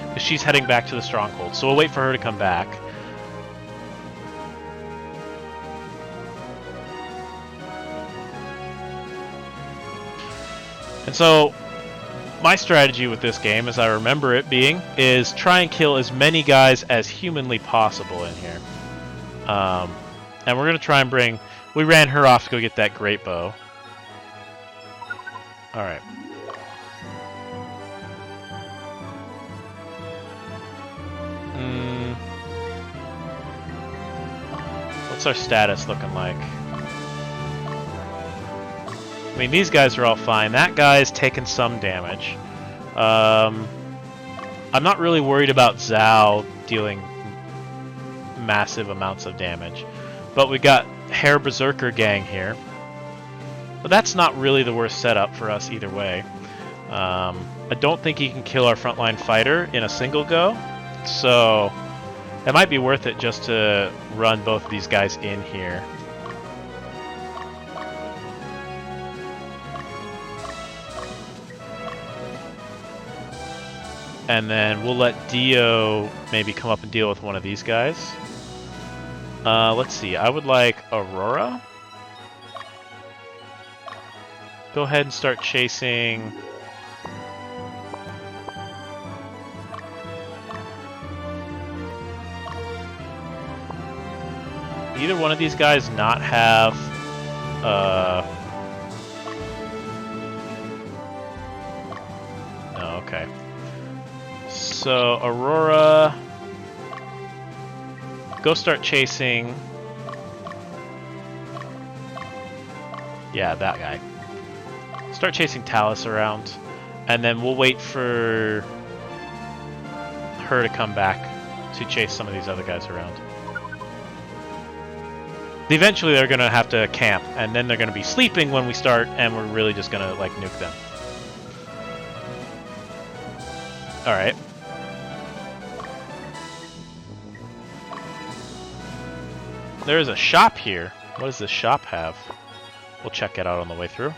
because she's heading back to the stronghold. So we'll wait for her to come back. And so my strategy with this game, as I remember it being, is try and kill as many guys as humanly possible in here. And we're going to try and bring... We ran her off to go get that great bow. Alright. What's our status looking like? I mean, these guys are all fine. That guy's taken some damage. I'm not really worried about Zhao dealing massive amounts of damage. But we got Hair Berserker Gang here. But that's not really the worst setup for us either way. I don't think he can kill our frontline fighter in a single go. So it might be worth it just to run both of these guys in here. And then we'll let Dio maybe come up and deal with one of these guys. Let's see. I would like Aurora. Go ahead and start chasing... Either one of these guys not have... No, okay. So, Aurora... Go start chasing... Yeah, that guy. Start chasing Talus around, and then we'll wait for her to come back to chase some of these other guys around. Eventually they're going to have to camp, and then they're going to be sleeping when we start, and we're really just going to, like, nuke them. Alright. There is a shop here. What does this shop have? We'll check it out on the way through.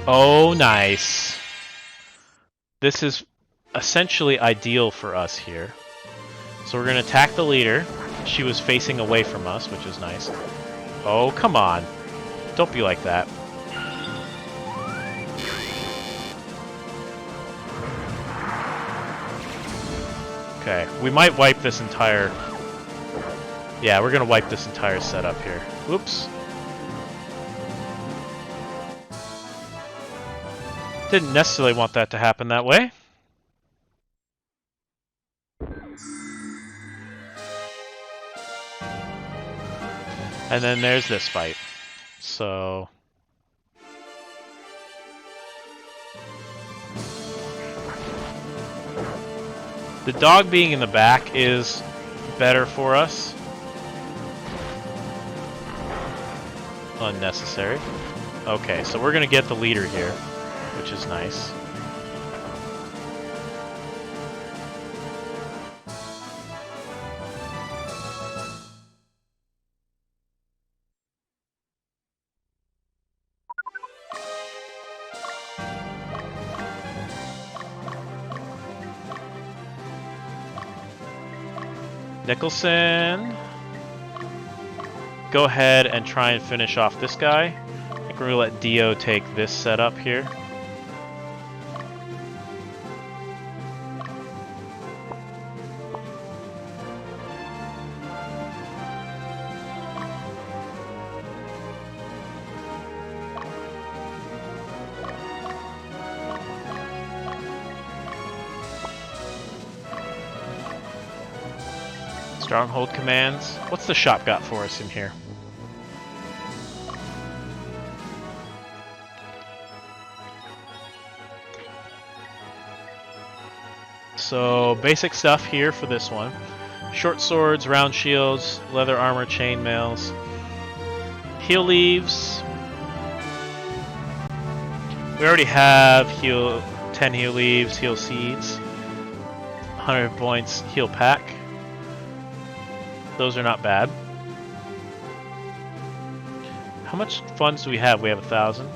Oh, nice. This is essentially ideal for us here. So we're going to attack the leader. She was facing away from us, which is nice. Oh, come on. Don't be like that. Okay, we might wipe this entire... Yeah, we're going to wipe this entire setup here. Whoops. Didn't necessarily want that to happen that way. And then there's this fight. So... The dog being in the back is better for us. Unnecessary. Okay, so we're going to get the leader here, which is nice. Nicholson, go ahead and try and finish off this guy. I think we're gonna let Dio take this setup here. Stronghold commands. What's the shop got for us in here? So, basic stuff here for this one. Short swords, round shields, leather armor, chainmails. Heal leaves. We already have 10 heal leaves, heal seeds. 100 points, heal pack. Those are not bad. How much funds do we have? We have 1,000.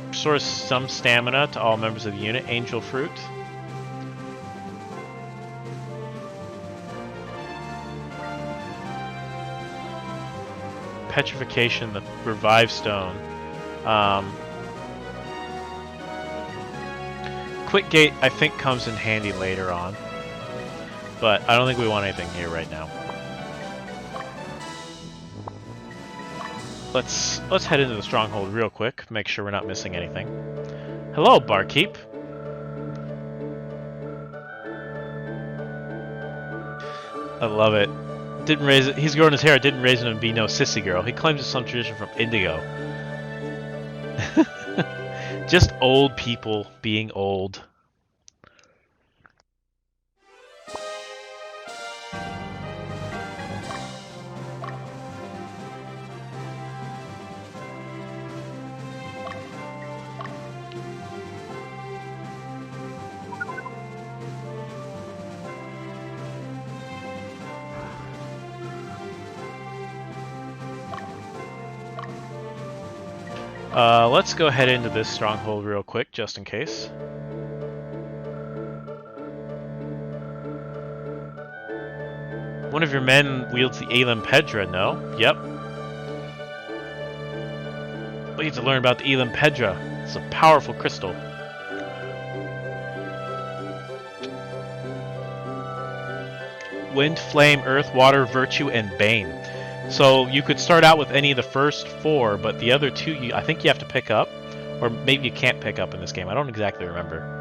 Restores some stamina to all members of the unit. Angel fruit. Petrification, the revive stone. Quick gate, I think, comes in handy later on, but I don't think we want anything here right now. Let's head into the stronghold real quick, make sure we're not missing anything. Hello, barkeep. I love it. Didn't raise it. He's growing his hair. Didn't raise him to be no sissy girl. He claims it's some tradition from Indigo. Just old people being old. Let's go ahead into this stronghold real quick, just in case. One of your men wields the Elam Pedra, no? Yep. We need to learn about the Elam Pedra. It's a powerful crystal. Wind, flame, earth, water, virtue, and bane. So you could start out with any of the first 4, but the other 2 I think you have to pick up, or maybe you can't pick up in this game. I don't exactly remember.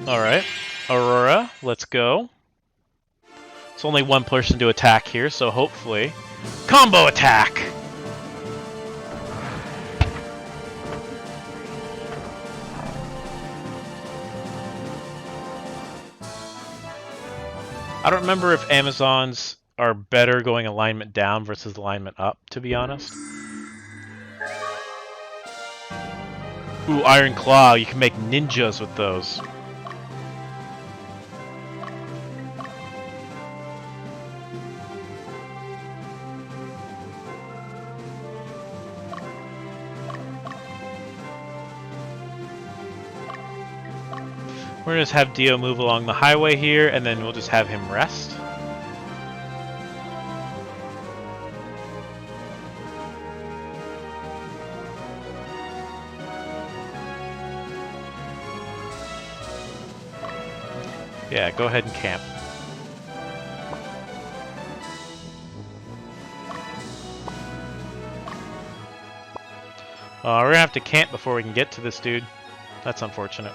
Alright, Aurora, let's go. It's only one person to attack here, so hopefully... Combo attack! I don't remember if Amazons are better going alignment down versus alignment up, to be honest. Ooh, Iron Claw, you can make ninjas with those. We're gonna just have Dio move along the highway here, and then we'll just have him rest. Yeah, go ahead and camp. We're gonna have to camp before we can get to this dude. That's unfortunate.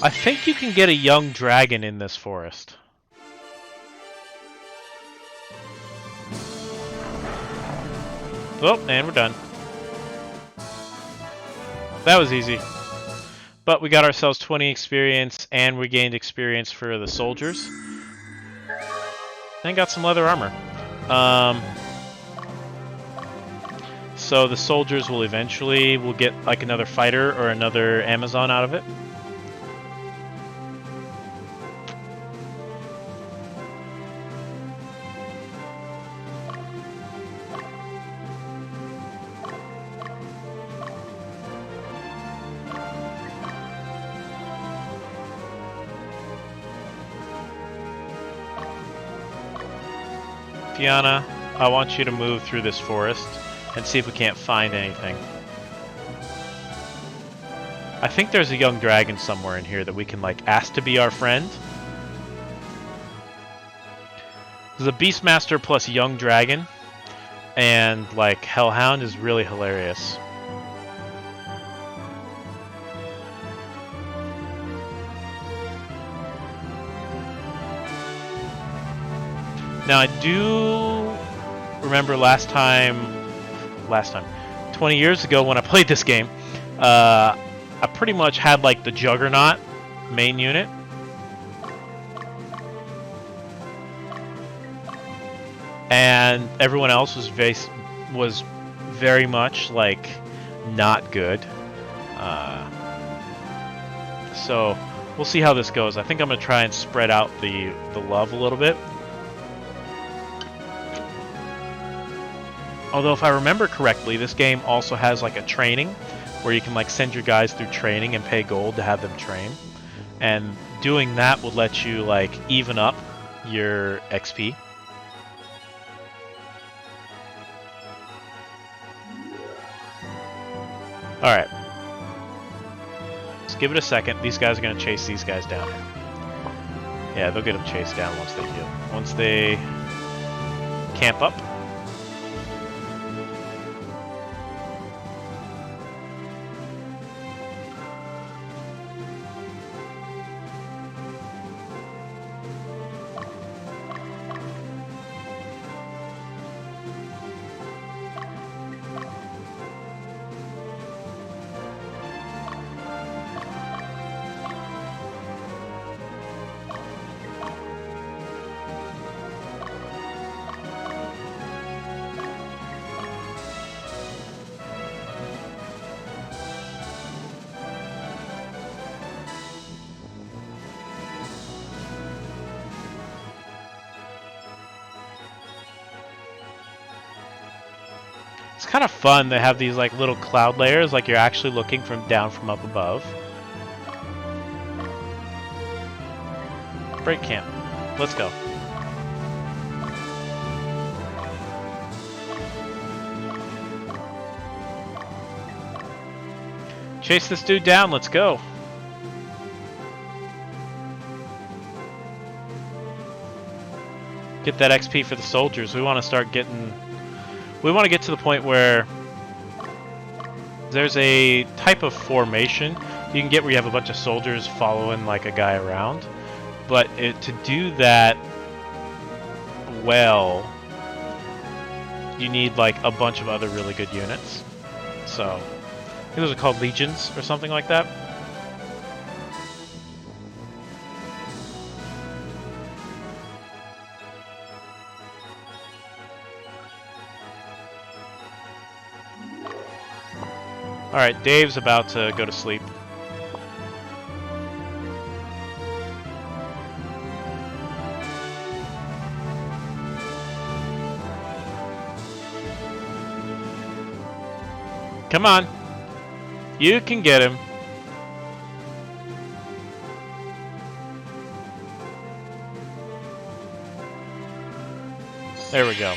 I think you can get a young dragon in this forest. Oh, and we're done. That was easy. But we got ourselves 20 experience, and we gained experience for the soldiers. And got some leather armor. So the soldiers will eventually, we'll get like another fighter or another Amazon out of it. Fiona, I want you to move through this forest and see if we can't find anything. I think there's a young dragon somewhere in here that we can like ask to be our friend. There's a Beastmaster plus young dragon, and like Hellhound is really hilarious. Now I do remember last time, 20 years ago when I played this game, I pretty much had like the Juggernaut main unit. And everyone else was very much like not good. So we'll see how this goes. I think I'm gonna try and spread out the love a little bit. Although if I remember correctly, this game also has like a training where you can like send your guys through training and pay gold to have them train. And doing that will let you like even up your XP. Alright. Let's give it a second. These guys are going to chase these guys down. Yeah, they'll get them chased down once they heal. Once they camp up. It's kind of fun to have these like little cloud layers, like you're actually looking down from up above. Break camp. Let's go. Chase this dude down, let's go. Get that XP for the soldiers. We want to start getting... We want to get to the point where there's a type of formation you can get where you have a bunch of soldiers following like a guy around. But to do that well, you need like a bunch of other really good units. So, I think those are called legions or something like that. Alright, Dave's about to go to sleep. Come on. You can get him. There we go.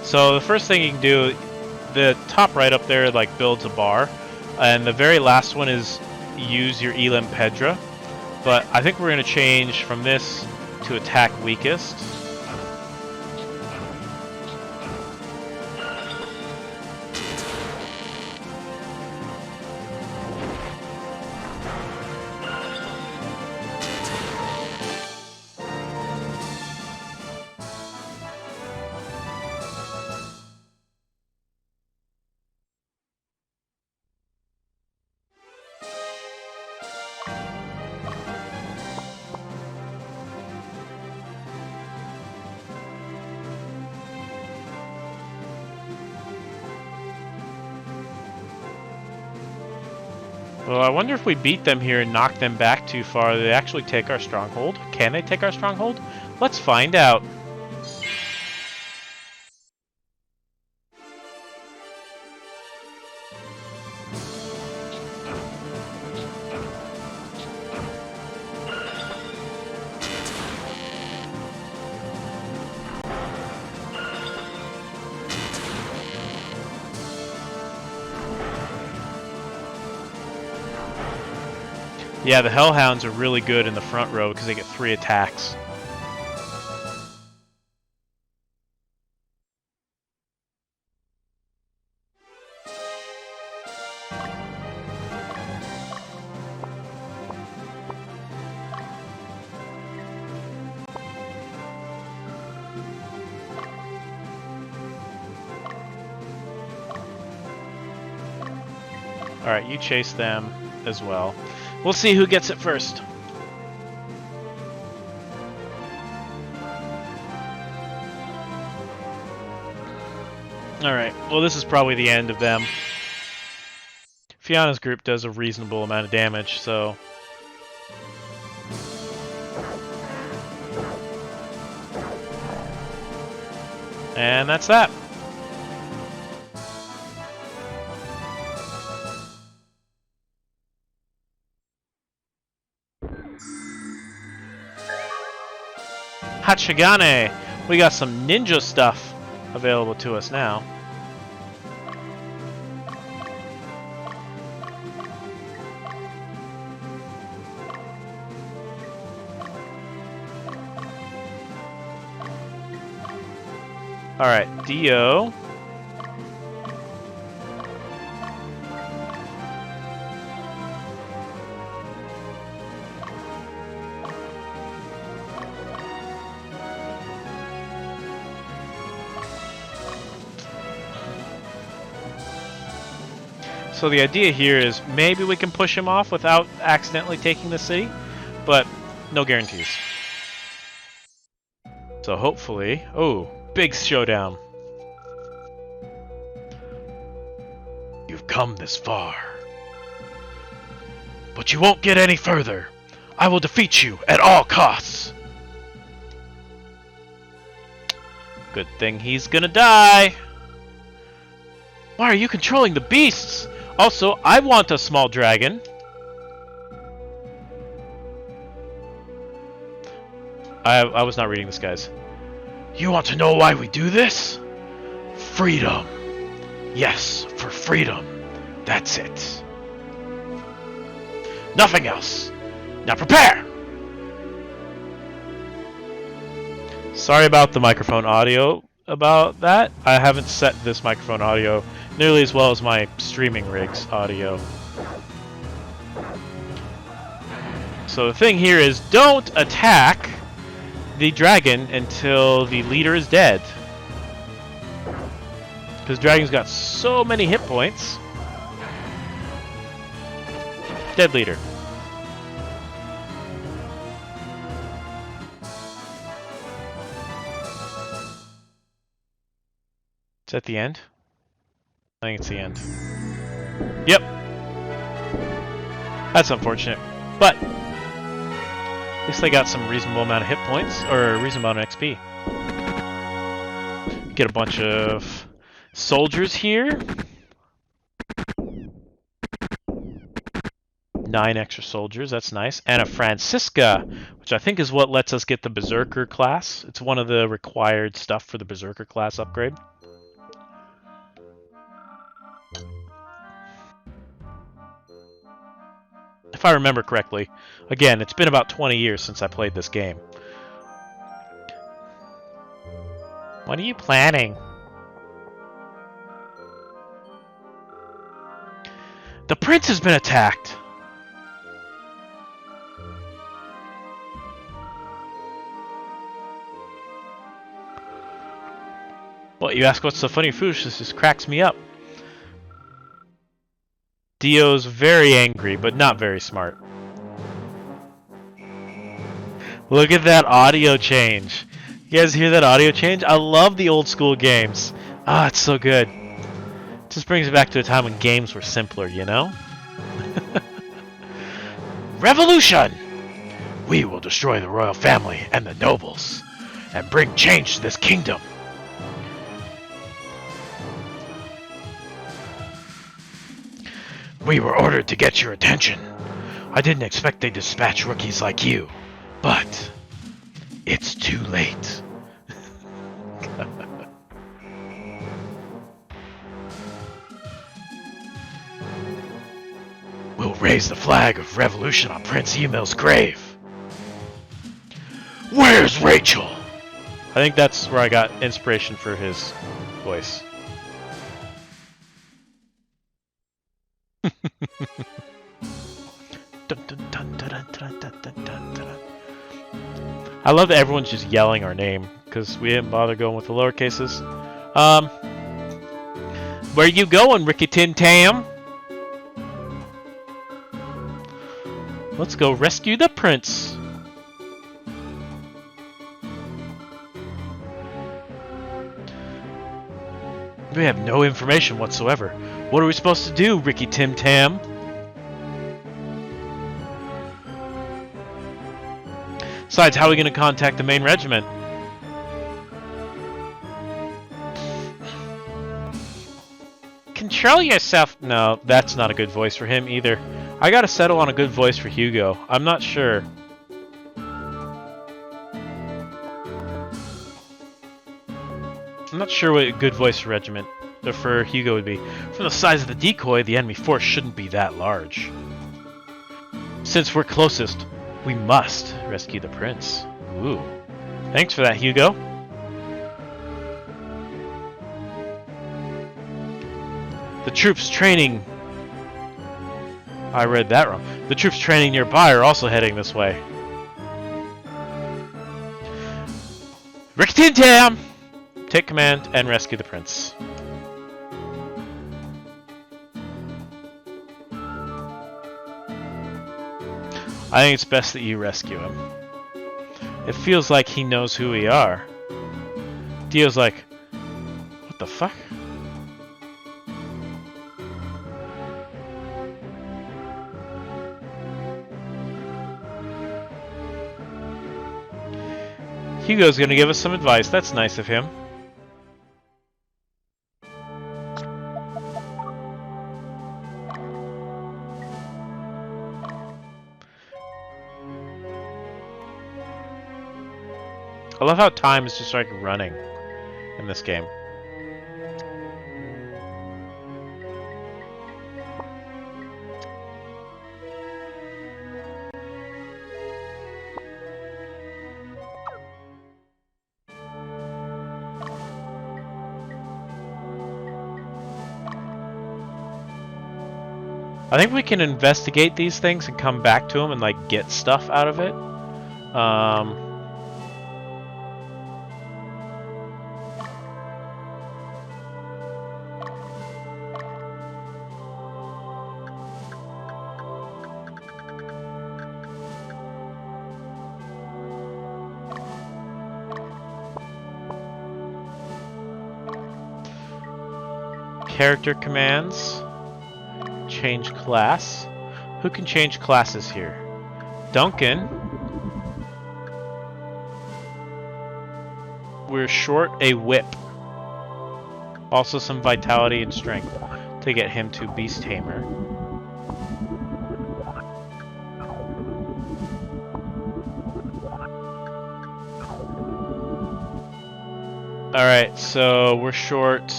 So the first thing you can do, the top right up there like builds a bar, and the very last one is use your Elim Pedra. But I think we're going to change from this to attack weakest. Well, I wonder if we beat them here and knock them back too far, they actually take our stronghold. Can they take our stronghold? Let's find out. Yeah, the Hellhounds are really good in the front row because they get 3 attacks. Alright, you chase them as well. We'll see who gets it first. Alright, well this is probably the end of them. Fiona's group does a reasonable amount of damage, so... And that's that. Hachigane! We got some ninja stuff available to us now. Alright, Dio. So the idea here is maybe we can push him off without accidentally taking the city, but no guarantees. So hopefully... Oh, big showdown. You've come this far. But you won't get any further. I will defeat you at all costs. Good thing he's gonna die. Why are you controlling the beasts? Also, I want a small dragon. I was not reading this, guys. You want to know why we do this? Freedom. Yes, for freedom. That's it. Nothing else. Now prepare! Sorry about the microphone audio about that. I haven't set this microphone audio nearly as well as my streaming rig's audio. So the thing here is don't attack the dragon until the leader is dead. Because dragon's got so many hit points. Dead leader. Is that the end? I think it's the end. Yep. That's unfortunate. But at least they got some reasonable amount of hit points, or a reasonable amount of XP. Get a bunch of soldiers here. 9 extra soldiers, that's nice. And a Francisca, which I think is what lets us get the Berserker class. It's one of the required stuff for the Berserker class upgrade. If I remember correctly. Again, it's been about 20 years since I played this game. What are you planning? The prince has been attacked! What, you ask what's so funny, Foosh? This just cracks me up. Dio's very angry, but not very smart. Look at that audio change. You guys hear that audio change? I love the old school games. Ah, it's so good. It just brings me back to a time when games were simpler, you know? Revolution! We will destroy the royal family and the nobles, and bring change to this kingdom. We were ordered to get your attention. I didn't expect they'd dispatch rookies like you, but it's too late. We'll raise the flag of revolution on Prince Emil's grave. Where's Rachel? I think that's where I got inspiration for his voice. I love that everyone's just yelling our name because we didn't bother going with the lower cases. Where you going, Ricky Tin Tam? Let's go rescue the prince. We have no information whatsoever. What are we supposed to do, Ricky Tim Tam? Besides, how are we going to contact the main regiment? Control yourself. No, that's not a good voice for him either. I gotta settle on a good voice for Hugo. I'm not sure. I'm not sure what a good voice for regiment for Hugo would be. From the size of the decoy, the enemy force shouldn't be that large. Since we're closest, we must rescue the prince. Ooh. Thanks for that, Hugo. The troops training... I read that wrong. The troops training nearby are also heading this way. Rick Tintam! Take command and rescue the prince. I think it's best that you rescue him. It feels like he knows who we are. Dio's like, what the fuck? Hugo's gonna give us some advice. That's nice of him. I love how time is just like running in this game. I think we can investigate these things and come back to them and like get stuff out of it. Character commands. Change class. Who can change classes here? Duncan. We're short a whip. Also some vitality and strength to get him to Beast Tamer. Alright, so we're short.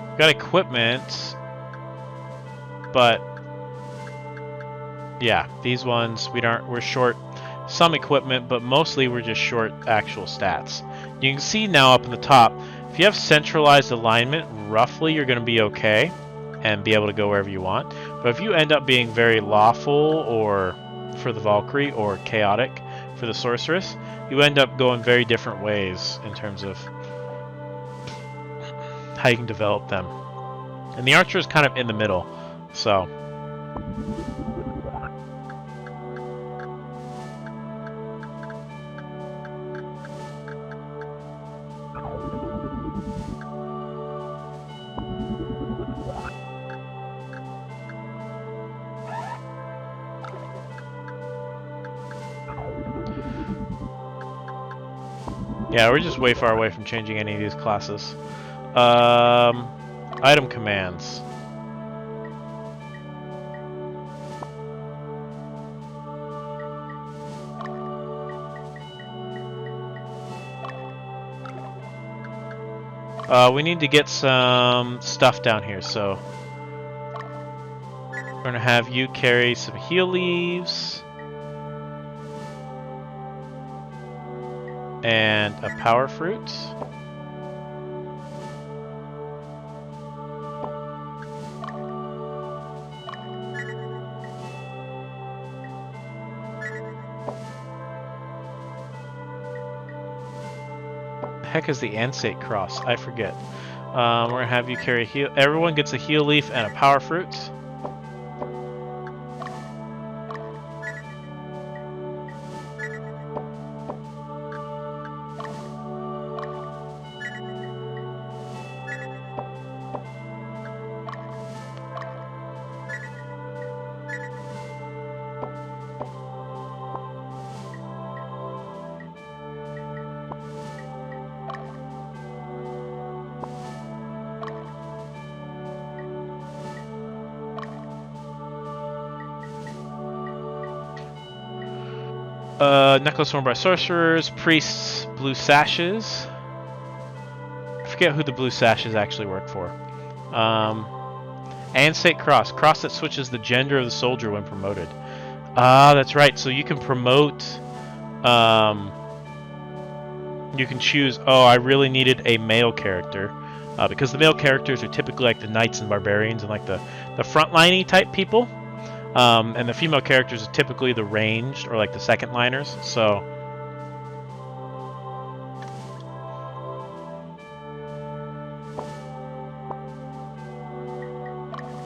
We've got equipment. But yeah, these ones we're short some equipment, but mostly we're just short actual stats. You can see now up in the top, if you have centralized alignment, roughly you're going to be okay and be able to go wherever you want. But if you end up being very lawful or for the Valkyrie or chaotic for the sorceress, you end up going very different ways in terms of how you can develop them. And the archer is kind of in the middle. So, Yeah, we're just way far away from changing any of these classes. Item commands. We need to get some stuff down here, so we're gonna have you carry some heal leaves and a power fruit. Heck is the Ansate cross? I forget. We're gonna have you carry heal. Everyone gets a heal leaf and a power fruit. Necklace worn by sorcerers, priests, blue sashes. I forget who the blue sashes actually work for. Ansate cross. Cross that switches the gender of the soldier when promoted. Ah, that's right. So you can promote. You can choose. Oh, I really needed a male character. Because the male characters are typically like the knights and barbarians and like the frontliney type people. And the female characters are typically the ranged or like the second liners. So